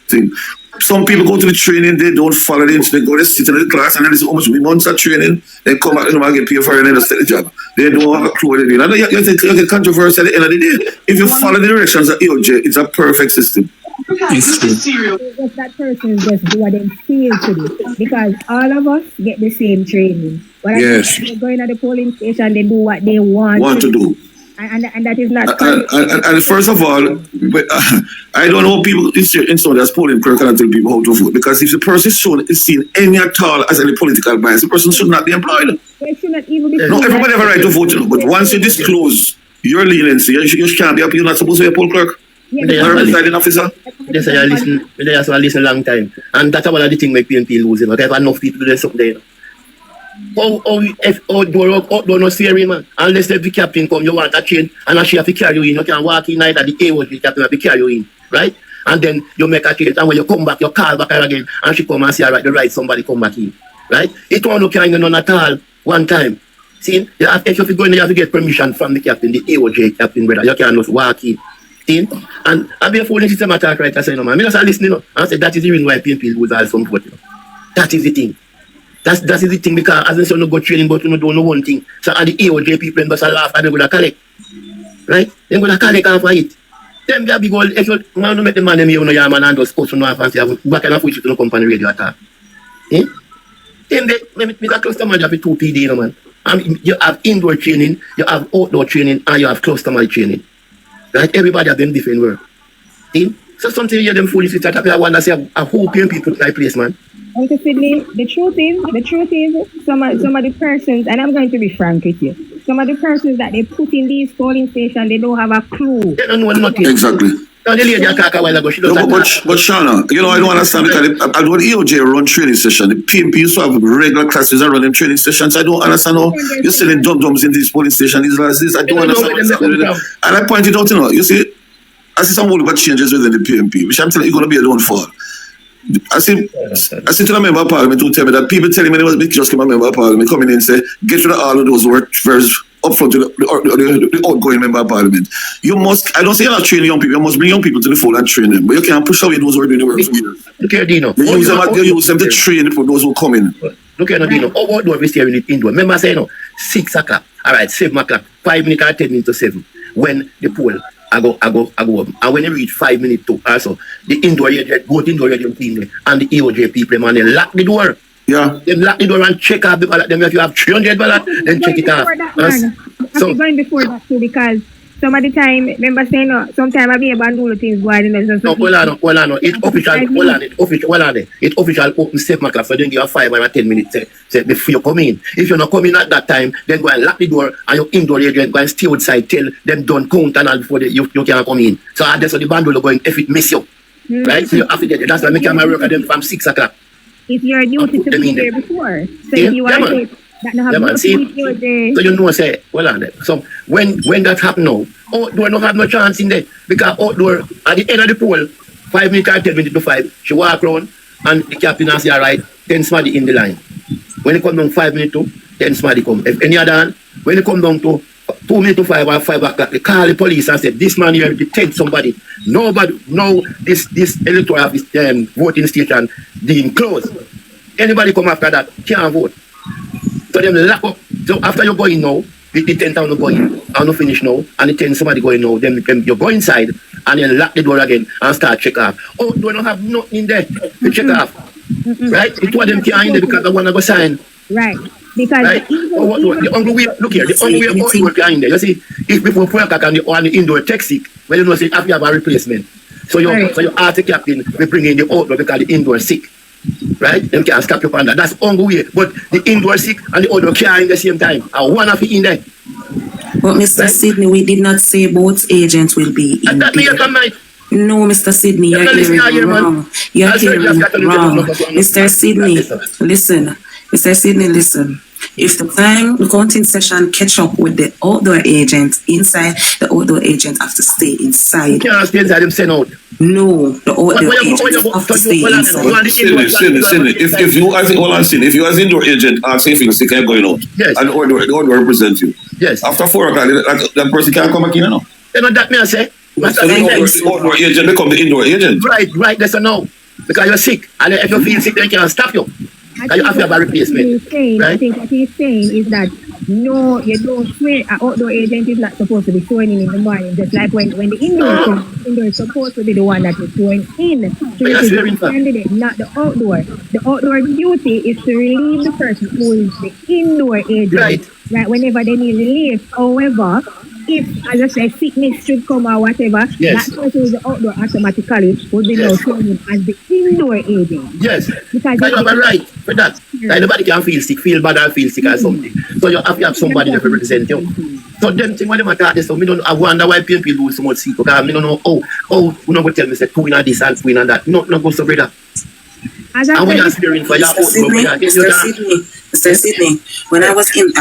Thing. Some people go to the training, they don't follow the they go to sit in the class and then they say, how much months of training, they come back and get paid for it and then start the job. They don't have a clue what they're doing. And you get controversy at the end of the day. If you follow the directions of EOJ, it's a perfect system. It's that person just do what they feel to do. Because all of us get the same training. But yes. They go in at the polling station, they do what they want to do. And that is not. And first of all, I don't know people in so that's polling clerk and tell people how to vote because if the person is seen any at all as any political bias, the person should not be employed. They should not even be. No, everybody have a right to vote, but once you disclose your leniency, you can't be up. You're not supposed to be a poll clerk. They officer. They say you listen. They just listen a long time, and that's one of the things make PNP losing. But if enough people do something there. Don't know serious, man. Unless the captain come, you want a chain, and she have to carry you in. You can walk in night at the A1, the captain have to carry you in, right? and then you make a case, and when you come back, you call back her again, and she come and say, all right, the right somebody come back in. Right? It won't look kind of none at all one time. See, you have, if you go in, you have to get permission from the captain, the AOJ captain, brother. You can't just walk in. See? And I've been fooling system attack right. I say, no man, I just listening, you know, and I say that is the reason why PNP lose all some vote. You know. That is the thing. That is the thing, because as they say, no go training, but you don't know one thing. So and the AOJ people and just laugh and they're gonna collect. Right? They're gonna collect after it. Them they big old if you want to make the man them here, you know, your man and those posts no fancy back and forth to no company radio attack. Eh? Then they cluster manager for 2 PD, you know, man. You have indoor training, you have outdoor training, and you have cluster manager training. Right? Everybody have them different work. See? So something you hear them foolish with I wonder say a whole people put in place, man. Uncle Sidney, the truth is, some of the persons, and I'm going to be frank with you, some of the persons that they put in these polling stations, they don't have a clue. They don't know nothing. Exactly. Now the lady attack a while ago, she but Shana, you know, I don't understand because I don't EOJ run training session. The PNP used to have regular classes and running training sessions. I don't understand how you're selling dum-dums in these polling stations. These I don't understand. And I pointed out, you know, you see, I see some about changes within the PNP, which I'm telling you, you're going to be a downfall. I see to the member of parliament who tell me that people telling me they was just came a member of parliament coming in and say, get rid of all of those who work first up front to the outgoing member of parliament. You must, I don't say you're not training young people, you must bring young people to the fold and train them. But you can't push away those who are doing the work for years. Look here, Dino. You use them to train for those who come in. Look here, Dino. How about do we stay indoor? Remember I say, 6 o'clock, all right, 7 o'clock, 5 minutes or 10 minutes to 7, when the poll I go up. And when you reach 5 minutes to also, the indoor agent, both indoor agent clean and the EOJ people, man, they lock the door. Yeah. They lock the door and check out the ballot. Then if you have 300 ballot, then check it out. So going before that too, because some of the time, remember saying, sometimes I be able to do things going on. No, hold on. It's official open 7 o'clock, so then give you 5 or 10 minutes say, before you come in. If you're not coming at that time, then go and lock the door and your indoor agent go and stay outside till them don't count and all before you can come in. So that's what the band will go in if it miss you. Right? So you have to get it. That's why I can work at them from 6 o'clock. It's your duty to be there before. So if you are late, that not have nothing to do with the... So you know, say, well on there. So when that happen now, outdoor don't have no chance in there. Because outdoor, at the end of the poll, 5 minutes or 10 minutes to 5, she walk around and the captain has say, right, 10 somebody in the line. When it come down 5 minutes to, 10 somebody come. If any other hand, when it come down to 2 minutes to 5 or 5 o'clock, they call the police and say, this man here detain somebody. Nobody, no, this electoral office, voting station being closed. Anybody come after that, can't vote. So them lock up. So after you go in now, the 10,000 go in, and you finish now, and the 10 somebody go in now, then you go inside, and then lock the door again, and start check off. Oh, do not have nothing in there to check off. Right? It was them can't in there because I want to go sign. Right. Because right? The only way, look here, the only way outdoor behind there. You see, if before 4 o'clock and the indoor taxi, well, you know, say after you have a replacement. So you ask the captain, we bring in the outdoor because the indoor sick. Right? Them can't stop you on that. That's only way. But the indoor sick and the outdoor can't in the same time. I one of it in there. But Mr. Sidney, we did not say both agents will be in there. No, Mr. Sidney, you're hearing wrong. You're hearing wrong. Mr. Sidney, listen. Mr. Sidney, listen. If the time the counting session catch up with the outdoor agent inside, the outdoor agent have to stay inside. You can't stay inside him send out. No, the outdoor agent have to stay inside. If you as indoor agent are safe in sick and going out, yes, and the outdoor represent you. Yes. After 4 o'clock, that person can't come back in, you know. You know that me I say. So the outdoor agent become the indoor agent. Right, that's a no. Because you're sick, and if you feel sick, they can't stop you. You have to have a replacement. Right? I think what he's saying is that no, you don't swear an outdoor agent is not supposed to be sworn in the morning, just like when the indoor is supposed to be the one that is sworn in. So it is the candidate, not the outdoor. The outdoor duty is to relieve the person who is the indoor agent. Right, whenever they need relief. However, if, as I said, sickness should come or whatever, that person who is the outdoor automatically would be now sworn in as the indoor agent. Yes, because you have a right for that. Like nobody can feel bad or feel sick or something. So you have to have somebody that represent you. So them thing when them attack this, so I wonder why PNP lose so much seat. Because I don't know you know what tell me say two in this and two in that. No go so brother. And when you're spearing for your Mr. Sidney, when I was in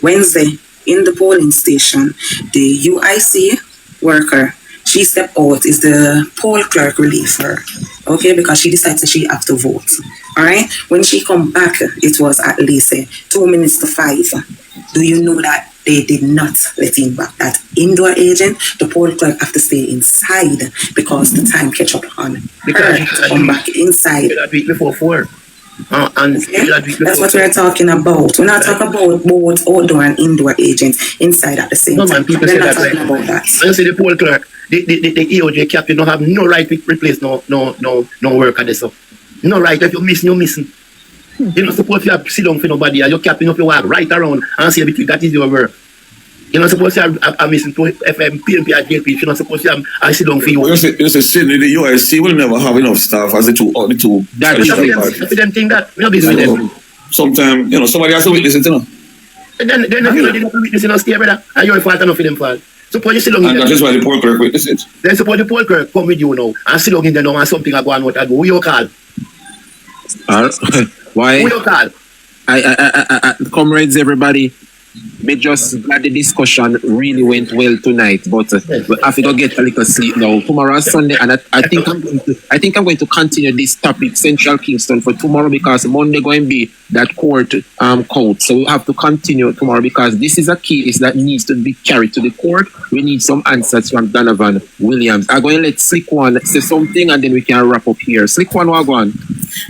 Wednesday in the polling station, the UIC worker, she stepped out is the poll clerk relief her. Okay, because she decided that she have to vote. All right. When she come back, it was at least 2 minutes to 5. Do you know that they did not let him back? That indoor agent, the poll clerk have to stay inside because the time catch up on her to come back inside. That week before 4. That's what we're talking about. We're not talking about both outdoor and indoor agents inside at the same time. Man, people we're say not that, talking about that. I say the poll clerk, the EOJ captain don't have no right to replace no worker there. So no right. If you're missing, you're missing. You're not supposed to sit down for nobody. Your captain of your walk right around and say everything. That is your work. You're not supposed to have missing to FM, PNP, and JP. You're not supposed to have sit down for you. You say Sydney, the UIC will never have enough staff as the two. That is for them think that. We're not busy with them. Sometimes, somebody has to witness it, Then if you don't witness it, stay, brother. And your fault enough for them fault. Suppose you sit down. And that is why the poll clerk witness it. Then suppose the poll clerk come with you now and sit down in there now and something I go on what I go. Who you call? Why? Who you call? Comrades, everybody. Me just glad the discussion really went well tonight, but we have to go get a little sleep now. Tomorrow is Sunday, and I think I'm going to continue this topic, Central Kingston, for tomorrow because Monday going to be that court code. So we have to continue tomorrow because this is a case that needs to be carried to the court. We need some answers from Donovan Williams. I'm going to let Slick One say something, and then we can wrap up here. Slick One, what on?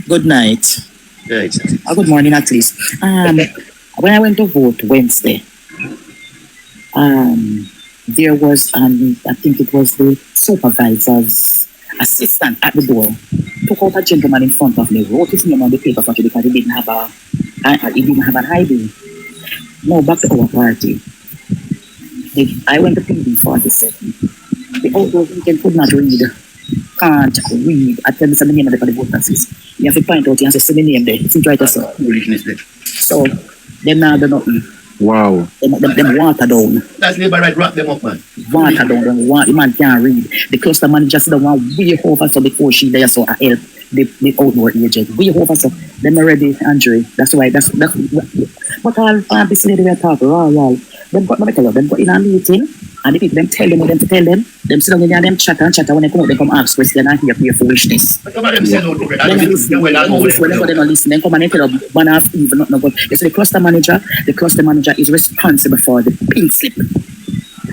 Good night. Right. Good morning, at least. When I went to vote Wednesday, there was, I think it was the supervisor's assistant at the door, took out a gentleman in front of me, wrote his name on the paper for me because he didn't have an ID. No, back to our party. I went to PD 47. The outdoor weekend could not read. Can't read. I tell me the name of the voters. You have to point out and say the name there. It's right there. So them now do nothing. Wow. Them water down. That's labor right, wrap them up, man. Water down. The man can't read. The cluster manager said one way over so before she there so I help the outdoor agent. Way over so them already Andre. That's why that's but all this lady we talk royal. Them got in a meeting and the people them tell them what them to tell them. Them sit down in there and them chat when they come out they come ask question and hear your foolishness. But some of them say no to it. Then they come and they tell them one half even not but you see the cluster manager is responsible for the pink slip.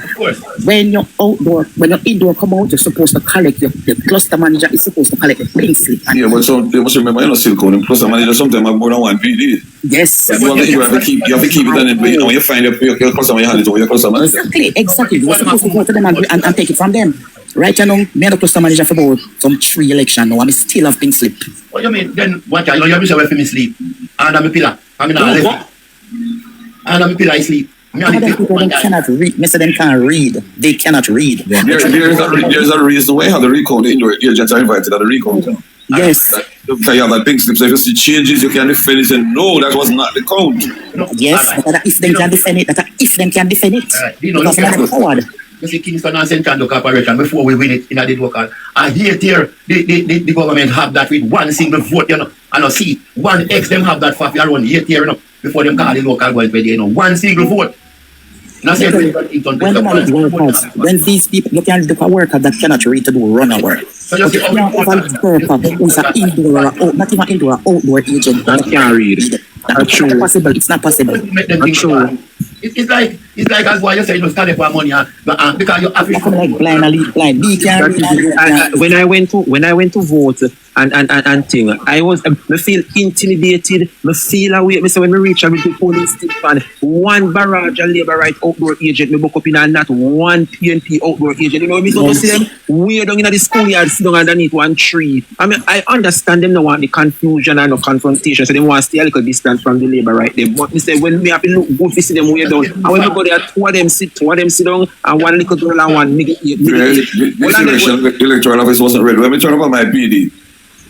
Of course. When you're outdoor, when you're indoor come out, you're supposed to collect the cluster manager is supposed to collect the pink slip. Yeah, but you must remember you're not still calling cluster manager sometimes have more than one PD. Yes. You have to keep it on it when you find your cluster manager, hand it over your cluster manager. Exactly. You're supposed to go to them and take it from them. Right now, me and the cluster manager for about some 3 election now, I'm still have pink slip. What you mean? Then what you have to say for me sleep. And I'm a pillar. I'm a pillar I sleep. They cannot read. Mr. Them can't read. They cannot read. There's a reason why how the recount the indoor agents are invited at the recount. Yes. Because you have that pink slip. So if you see changes, you can defend it and no, that was not the count. No. Yes, that if them can defend it, because because they're forward. You see, Kingston and St. Andrew Corporation, before we win it in the local, and here, the government have that with one single vote, you know, and a seat. One X, them have that for around here, you know, before them call the local government, you know, one single vote. When these people, you can look at workers that cannot read to do run work. So you see, who's an indoor or not even indoor, outdoor agent that can't read. That's true. Possible. It's not possible. That's true. It's like as why you say you don't stand for money because you have to like blind. When I went to vote and thing, I feel intimidated. I feel away. So when we reach out with the police station, one barrage of labor right outdoor agent, me book up in and not one PNP outdoor agent. You know me so to see them way down in the schoolyard, sit down underneath one tree. I mean, I understand them don't want the confusion and no confrontation, so they want to stay a little distance from the labor right there. But me say when me have to look good to see them way down, and when we go there, two of them sit down, and one little girl and one nigga. The electoral office wasn't ready. When we turn up on my PD,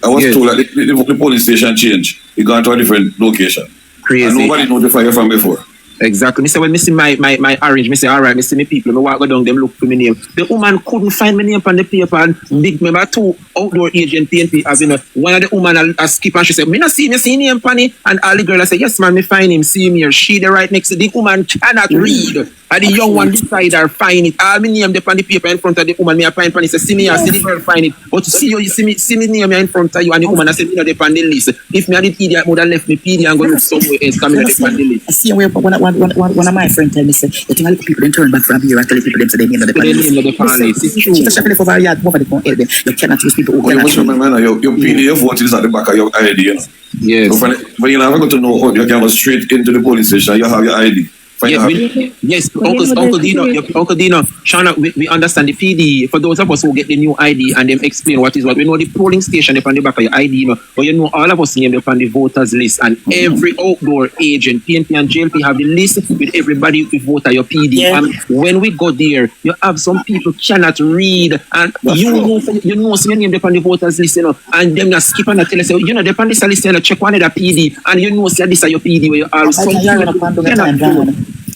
I was told that the police station changed. It gone to a different location. Crazy. And nobody notified you from before. Exactly. Me say when me see my orange, me say alright, me see me people, me walk go down, them look for my name. The woman couldn't find my name on the paper and big member 2 outdoor agent PNP as in one of the woman a skip and she said, me not see name on it, and all the girl I say, yes man, me find him, see him here. She the right next to the woman cannot read. And the young one decide or find it. All me name on the paper in front of the woman. Me I find say, see me here, see the girl find it. But to see you see me name in front of you and the woman I say, me not on the list. If me had the PD, I would have left me PD and go look somewhere else coming on the list. I see where one of my friends tell me say, you think a little people then turn back from here and tell the people them say they name on the list. It's true. Just a for our yard, nobody can help them. You cannot use people who cannot. Your PDF vote is at the back of your ID, you know. Yes. So when you never go to know, you can go straight into the police station, you have your ID. Yes, Uncle Dino, Shauna, we understand the PD. For those of us who get the new ID and them explain what is what, we know the polling station up on the back of your ID, you know, but you know all of us named up on the voters list, and every outdoor agent, PNP and JLP have the list with everybody who vote at your PD. Yeah. And when we go there, you have some people cannot read, and you know so your name up on the voters list, you know, and them just skip and tell us, you know, they on this list, you know, check one of the PD, and you know so this is your PD where you are.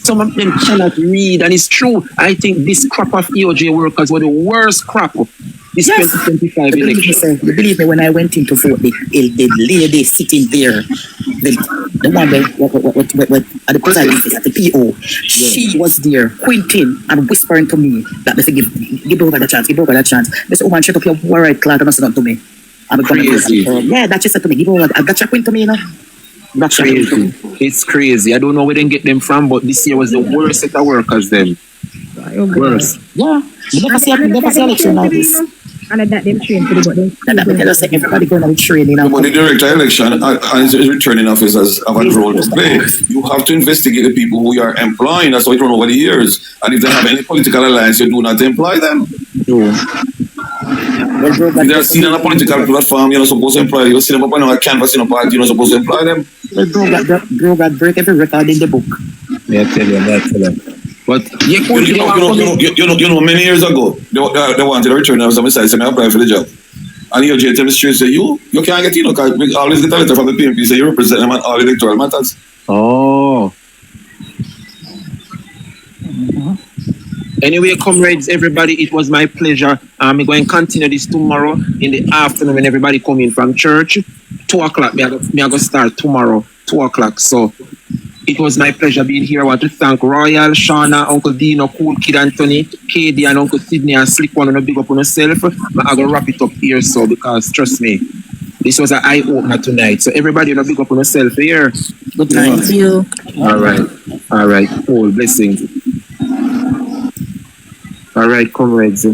Some of them cannot read, and it's true. I think this crop of EOJ workers were the worst crop of this 2025 election. You believe me, when I went in to vote, the lady sitting there, the one at the presiding office, at the PO, she was there, pointing and whispering to me that they say, give over the chance, give over that chance. They say, oh man, shut up your warrior cloud and not to me. Yeah, that she said to me, give over that. That she point to me, you know. That's crazy. It's crazy. I don't know where they get them from, but this year was the worst set of workers then. Worst. Yeah. You never see election like this. And that them train for the body. And that because everybody going to be training. But the director election and his returning officers have a role to play. You have to investigate the people who you are employing. That's what you run over the years. And if they have any political alliance, you do not employ them. If they are seen on a political platform, you're not supposed to employ them. You see them up on a canvas in a party, you're not supposed to employ them. Bro, God break every record in the book. Yeah, tell you. But you know, many years ago, they wanted to return officer. I said, I apply for the job. And you tell me straight, say, you can't get in, because we always get a letter from the PMP, say you represent them on all electoral matters. Oh. Anyway, comrades, everybody, it was my pleasure. I'm going to continue this tomorrow in the afternoon when everybody come in from church. 2 o'clock, me I going to start tomorrow, 2 o'clock. So it was my pleasure being here. I want to thank Royal, Shauna, Uncle Dino, Cool Kid Anthony, KD, and Uncle Sydney, and Slick One, and big up on yourself. I'm going to wrap it up here, so because trust me, this was an eye-opener tonight. So everybody, big up on yourself here. Good night to you. All right. Cool. Blessings. All right, comrades.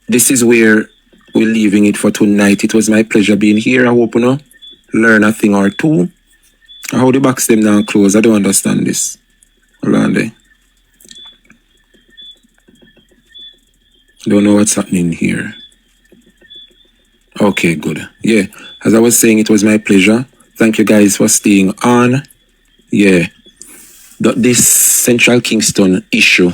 This is where we're leaving it for tonight. It was my pleasure being here. I hope you learn a thing or two. How the box them now close? I don't understand this. Hold on there. Don't know what's happening here. Okay, good. Yeah, as I was saying, it was my pleasure. Thank you guys for staying on. Yeah, this Central Kingston issue,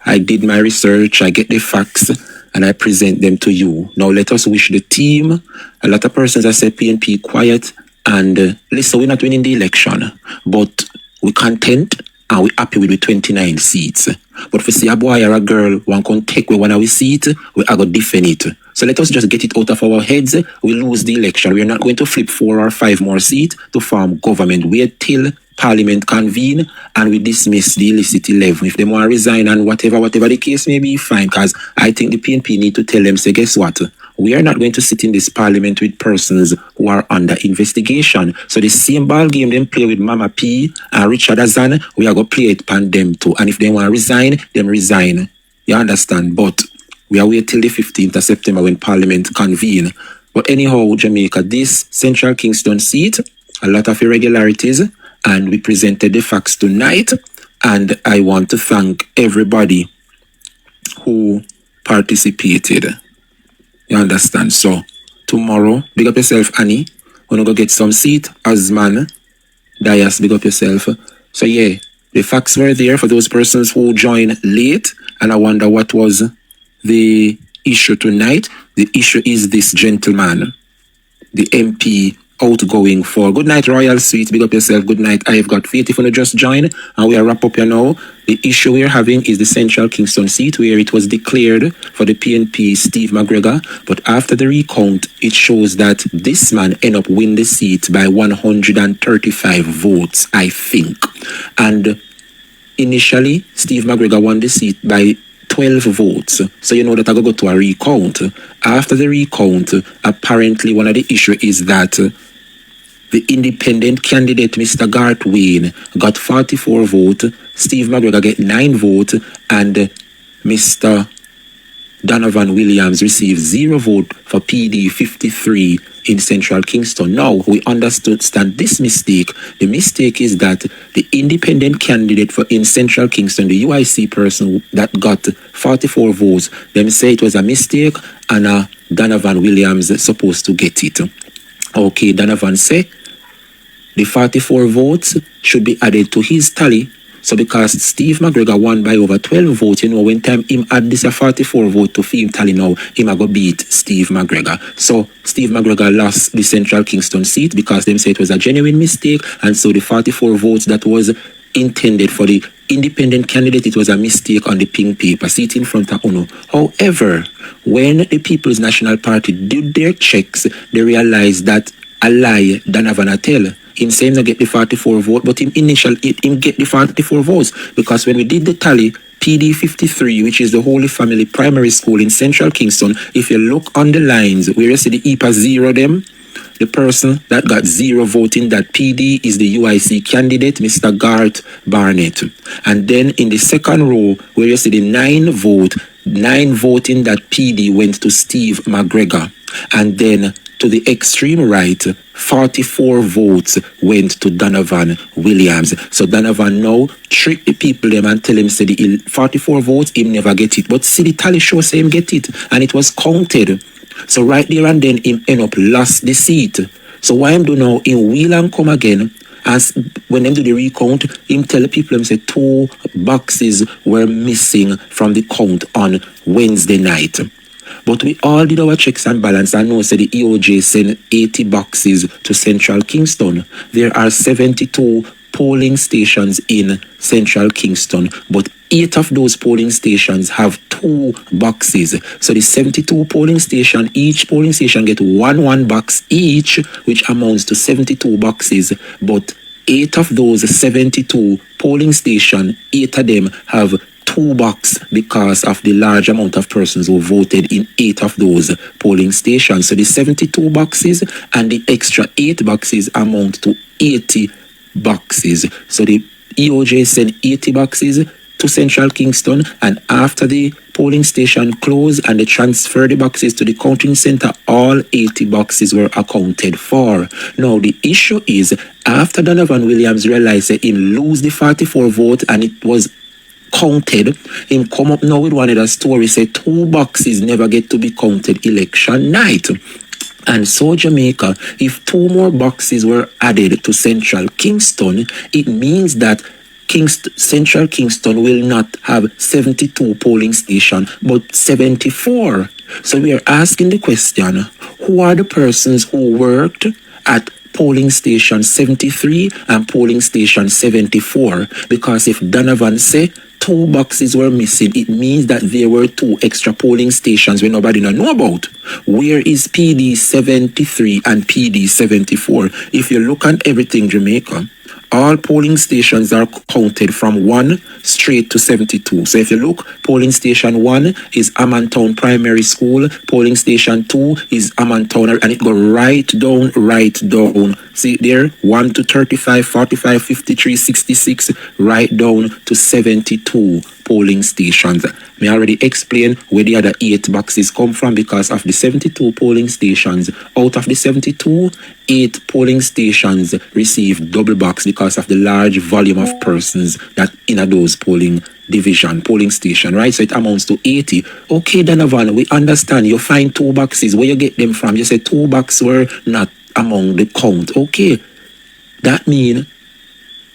I did my research, I get the facts, and I present them to you. Now let us wish the team. A lot of persons have said PNP quiet, and listen, we're not winning the election, but we're content and we're happy with the 29 seats. But if we see a boy or a girl one can take one of our seats, we are going to defend it. So let us just get it out of our heads. We lose the election. We are not going to flip 4 or 5 more seats to form government. Wait till Parliament convene and we dismiss the illicit 11. If they want to resign and whatever the case may be, fine. Because I think the PNP need to tell them, say, guess what? We are not going to sit in this parliament with persons who are under investigation. So the same ball game them play with Mama P and Richard Azan, we are going to play it upon them too. And if they want to resign, them resign. You understand? But we are waiting till the 15th of September when Parliament convene. But anyhow, Jamaica, this Central Kingston seat, a lot of irregularities, and we presented the facts tonight. And I want to thank everybody who participated. You understand? So, tomorrow, big up yourself, Annie. We're going to go get some seat. Asman, Dias, big up yourself. So, yeah, the facts were there for those persons who joined late. And I wonder what was the issue tonight. The issue is this gentleman, the MP outgoing for. Good night, Royal Suite. Big up yourself. Good night. I've got faith if you just join. And we are wrap up here now. The issue we're having is the Central Kingston seat where it was declared for the PNP Steve McGregor. But after the recount, it shows that this man ended up winning the seat by 135 votes, I think. And initially, Steve McGregor won the seat by 12 votes. So you know that I go to a recount. After the recount, apparently one of the issues is that the independent candidate, Mr. Garth Wayne, got 44 votes, Steve McGregor get 9 votes, and Mr. Donovan Williams received 0 vote for PD 53 in Central Kingston. Now, we understand this mistake. The mistake is that the independent candidate for in Central Kingston, the UIC person that got 44 votes, them say it was a mistake and Donovan Williams is supposed to get it. Okay, Donovan say the 44 votes should be added to his tally. So because Steve McGregor won by over 12 votes, you know, when time him add this a 44 vote to him tally now, him a go beat Steve McGregor. So Steve McGregor lost the Central Kingston seat because them say it was a genuine mistake, and so the 44 votes that was intended for the independent candidate, it was a mistake on the pink paper, seat in front of UNO. However, when the People's National Party did their checks, they realized that a lie Donovan tell. Him saying to get the 44 vote, but him get the 44 votes because when we did the tally, PD 53, which is the Holy Family Primary School in Central Kingston, if you look on the lines where you see the EPA 0 them, the person that got 0 voting that PD is the UIC candidate, Mr. Garth Barnett. And then in the second row where you see the 9 voting that PD went to Steve McGregor. And then to the extreme right, 44 votes went to Donovan Williams. So Donovan now trick the people them and tell him say the 44 votes, him never get it. But see the tally show say him get it. And it was counted. So right there and then him end up lost the seat. So why him do now, him wheel and come again. As when them do the recount, him tell the people him say 2 boxes were missing from the count on Wednesday night. But we all did our checks and balance and know say the EOJ sent 80 boxes to Central Kingston. There are 72 polling stations in Central Kingston, but 8 of those polling stations have 2 boxes. So the 72 polling station, each polling station get 1 box each, which amounts to 72 boxes. But 8 of those 72 polling station, 8 of them have 2 boxes because of the large amount of persons who voted in 8 of those polling stations. So the 72 boxes and the extra 8 boxes amount to 80 boxes. So the EOJ sent 80 boxes to Central Kingston, and after the polling station closed and they transferred the boxes to the counting center, all 80 boxes were accounted for. Now the issue is, after Donovan Williams realized that he lose the 44 vote and it was counted, him come up now with one of the story, say 2 boxes never get to be counted election night. And so Jamaica, if 2 more boxes were added to Central Kingston, it means that Central Kingston will not have 72 polling stations, but 74. So we are asking the question, who are the persons who worked at polling station 73 and polling station 74? Because if Donovan say 2 boxes were missing, it means that there were 2 extra polling stations where nobody know about. Where is PD 73 and PD 74? If you look at everything, Jamaica, all polling stations are counted from 1 straight to 72. So if you look, polling station 1 is Ammantown Primary School, polling station 2 is Ammantown, and it go right down. See there, 1 to 35, 45, 53, 66, right down to 72 polling stations. Me already explained where the other 8 boxes come from because of the 72 polling stations. Out of the 72, 8 polling stations receive double box because of the large volume of persons that in those polling station, right? So it amounts to 80. Okay, Donovan, we understand. You find 2 boxes. Where you get them from? You say 2 boxes were not among the count. Okay, that means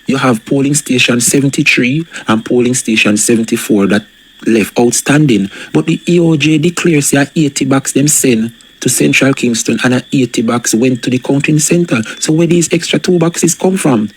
you have polling station 73 and polling station 74 that left outstanding. But the EOJ declares that 80 boxes them send to Central Kingston and 80 boxes went to the counting center. So where these extra 2 boxes come from?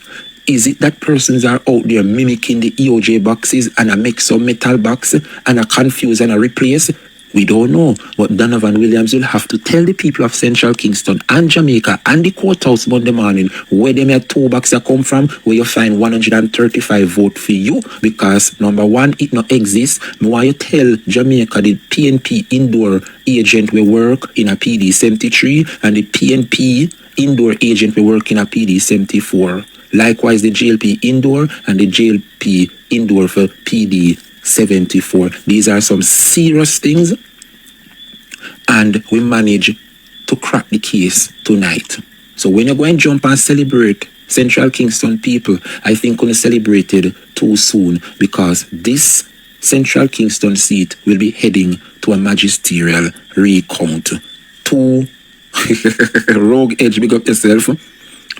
Is it that persons are out there mimicking the EOJ boxes and make some metal box and confuse and replace? We don't know, but Donovan Williams will have to tell the people of Central Kingston and Jamaica and the courthouse Monday morning where them here 2 boxes come from, where you find 135 vote for you, because number one, it not exists. Me want you tell Jamaica the PNP indoor agent will work in a PD 73 and the PNP indoor agent will work in a PD 74. Likewise, the JLP indoor and the JLP indoor for PD 74. These are some serious things, and we manage to crack the case tonight. So when you're going to jump and celebrate Central Kingston people, I think we're celebrated too soon, because this Central Kingston seat will be heading to a magisterial recount. To Rogue Edge, big up yourself.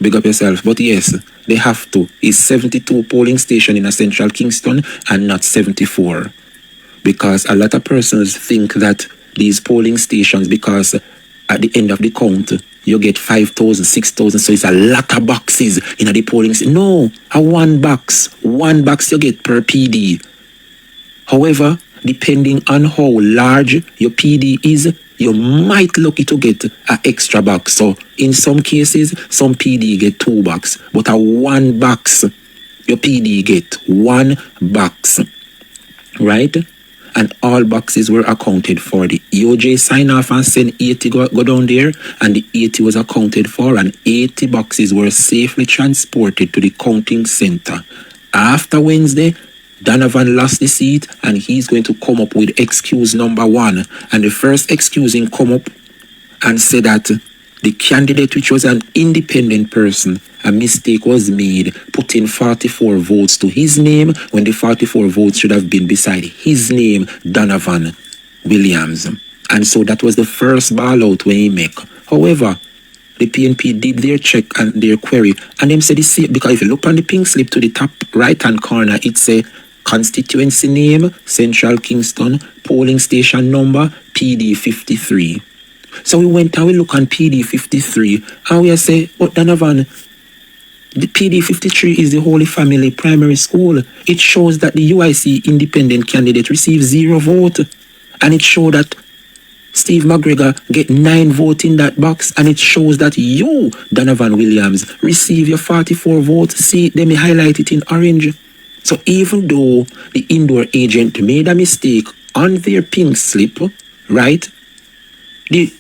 Big up yourself. But yes, they have to. It's 72 polling station in a Central Kingston and not 74. Because a lot of persons think that these polling stations, because at the end of the count, you get 5,000, 6,000, so it's a lot of boxes in the polling station. No, a one box you get per PD. However, depending on how large your PD is, you might lucky to get an extra box. So in some cases, some PD get 2 box, but a 1 box, your PD get 1 box, right? And all boxes were accounted for. The EOJ sign off and send 80 go down there, and the 80 was accounted for, and 80 boxes were safely transported to the counting center. After Wednesday, Donovan lost the seat, and he's going to come up with excuse number 1. And the first excuse he come up and said that the candidate, which was an independent person, a mistake was made, putting 44 votes to his name when the 44 votes should have been beside his name, Donovan Williams. And so that was the first ball out when he make. However, the PNP did their check and their query, and them said the same, because if you look on the pink slip to the top right-hand corner, it say constituency name, Central Kingston, polling station number, PD 53. So we went and we look on PD 53, and we say, but Donovan, the PD 53 is the Holy Family Primary School. It shows that the UIC independent candidate received 0 vote, and it showed that Steve McGregor get 9 votes in that box, and it shows that you, Donovan Williams, receive your 44 votes. See, let me highlight it in orange. So even though the indoor agent made a mistake on their pink slip, right, the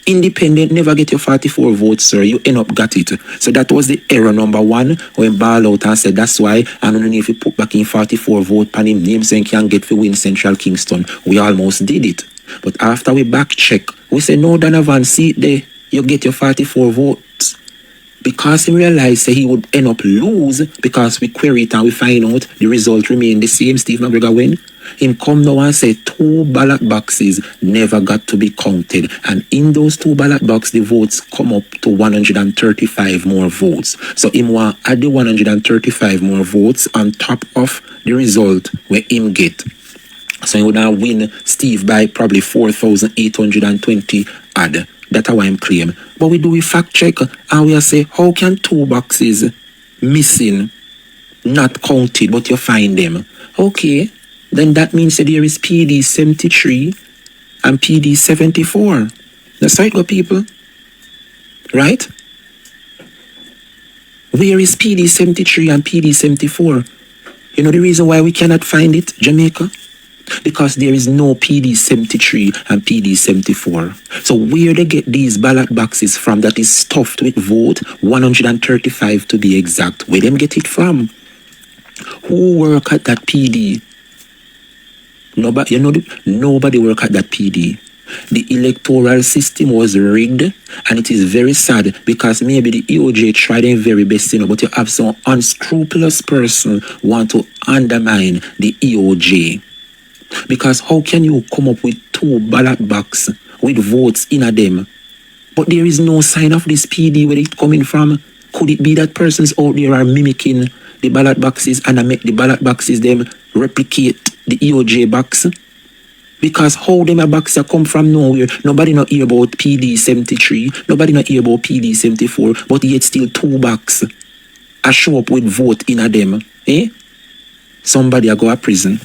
independent never get your 44 votes, sir. You end up got it. So that was the error number 1 when ball out and said that's why I don't know if you put back in 44 vote pan him name saying can get to win Central Kingston. We almost did it. But after we back check, we say no, Donovan, see it there, you get your 44 votes. Because he realized he would end up lose, because we query it and we find out the result remain the same, Steve McGregor win. Him come now and say 2 ballot boxes never got to be counted. And in those 2 ballot boxes, the votes come up to 135 more votes. So him want add the 135 more votes on top of the result where him get. So he would now win Steve by probably 4,820 odd. That's how I'm claim. But we do a fact check and we say, how can 2 boxes missing, not counted, but you find them? Okay, then that means that there is PD 73 and PD 74. That's right, good people. Right? Where is PD 73 and PD 74? You know the reason why we cannot find it, Jamaica? Because there is no PD 73 and PD 74. So where they get these ballot boxes from that is stuffed with vote, 135 to be exact, where them get it from? Who work at that PD? Nobody, nobody work at that PD. The electoral system was rigged, and it is very sad because maybe the EOJ tried their very best, but you have some unscrupulous person want to undermine the EOJ. Because how can you come up with 2 ballot boxes with votes in them, but there is no sign of this PD where it coming from? Could it be that persons out there are mimicking the ballot boxes and make the ballot boxes them replicate the EOJ box? Because how them a box come from nowhere? Nobody not hear about PD 73, nobody not hear about PD 74, but yet still 2 boxes a show up with vote in them, eh? somebody I go to prison.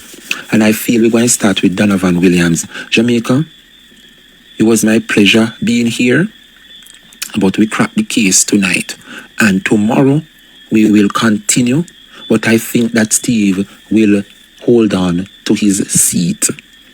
And I feel we're going to start with Donovan Williams. Jamaica, it was my pleasure being here, but we cracked the case tonight. And tomorrow we will continue, but I think that Steve will hold on to his seat.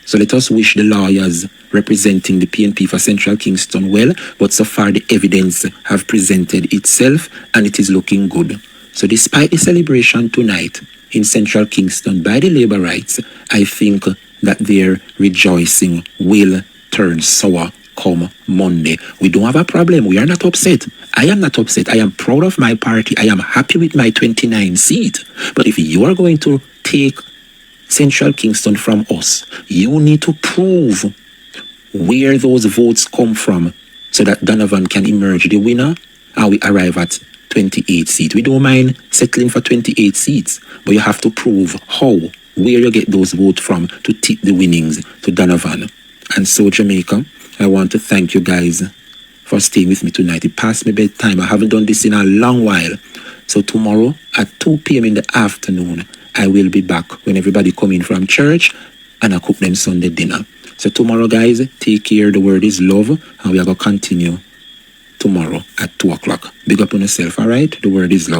So let us wish the lawyers representing the PNP for Central Kingston well, but so far the evidence have presented itself and it is looking good. So despite the celebration tonight in Central Kingston by the labor rights, I think that their rejoicing will turn sour come Monday. We don't have a problem. We are not upset. I am not upset. I am proud of my party. I am happy with my 29 seat. But if you are going to take Central Kingston from us, you need to prove where those votes come from so that Donovan can emerge the winner and we arrive at 28 seats. We don't mind settling for 28 seats, but you have to prove how, where you get those votes from to tip the winnings to Donovan. And so, Jamaica, I want to thank you guys for staying with me tonight. It passed me bedtime. I haven't done this in a long while. So tomorrow at 2 p.m. in the afternoon, I will be back when everybody come in from church and I cook them Sunday dinner. So tomorrow, guys, take care. The word is love, and we are going to continue tomorrow at 2 o'clock. Big up on yourself, all right? The word is love.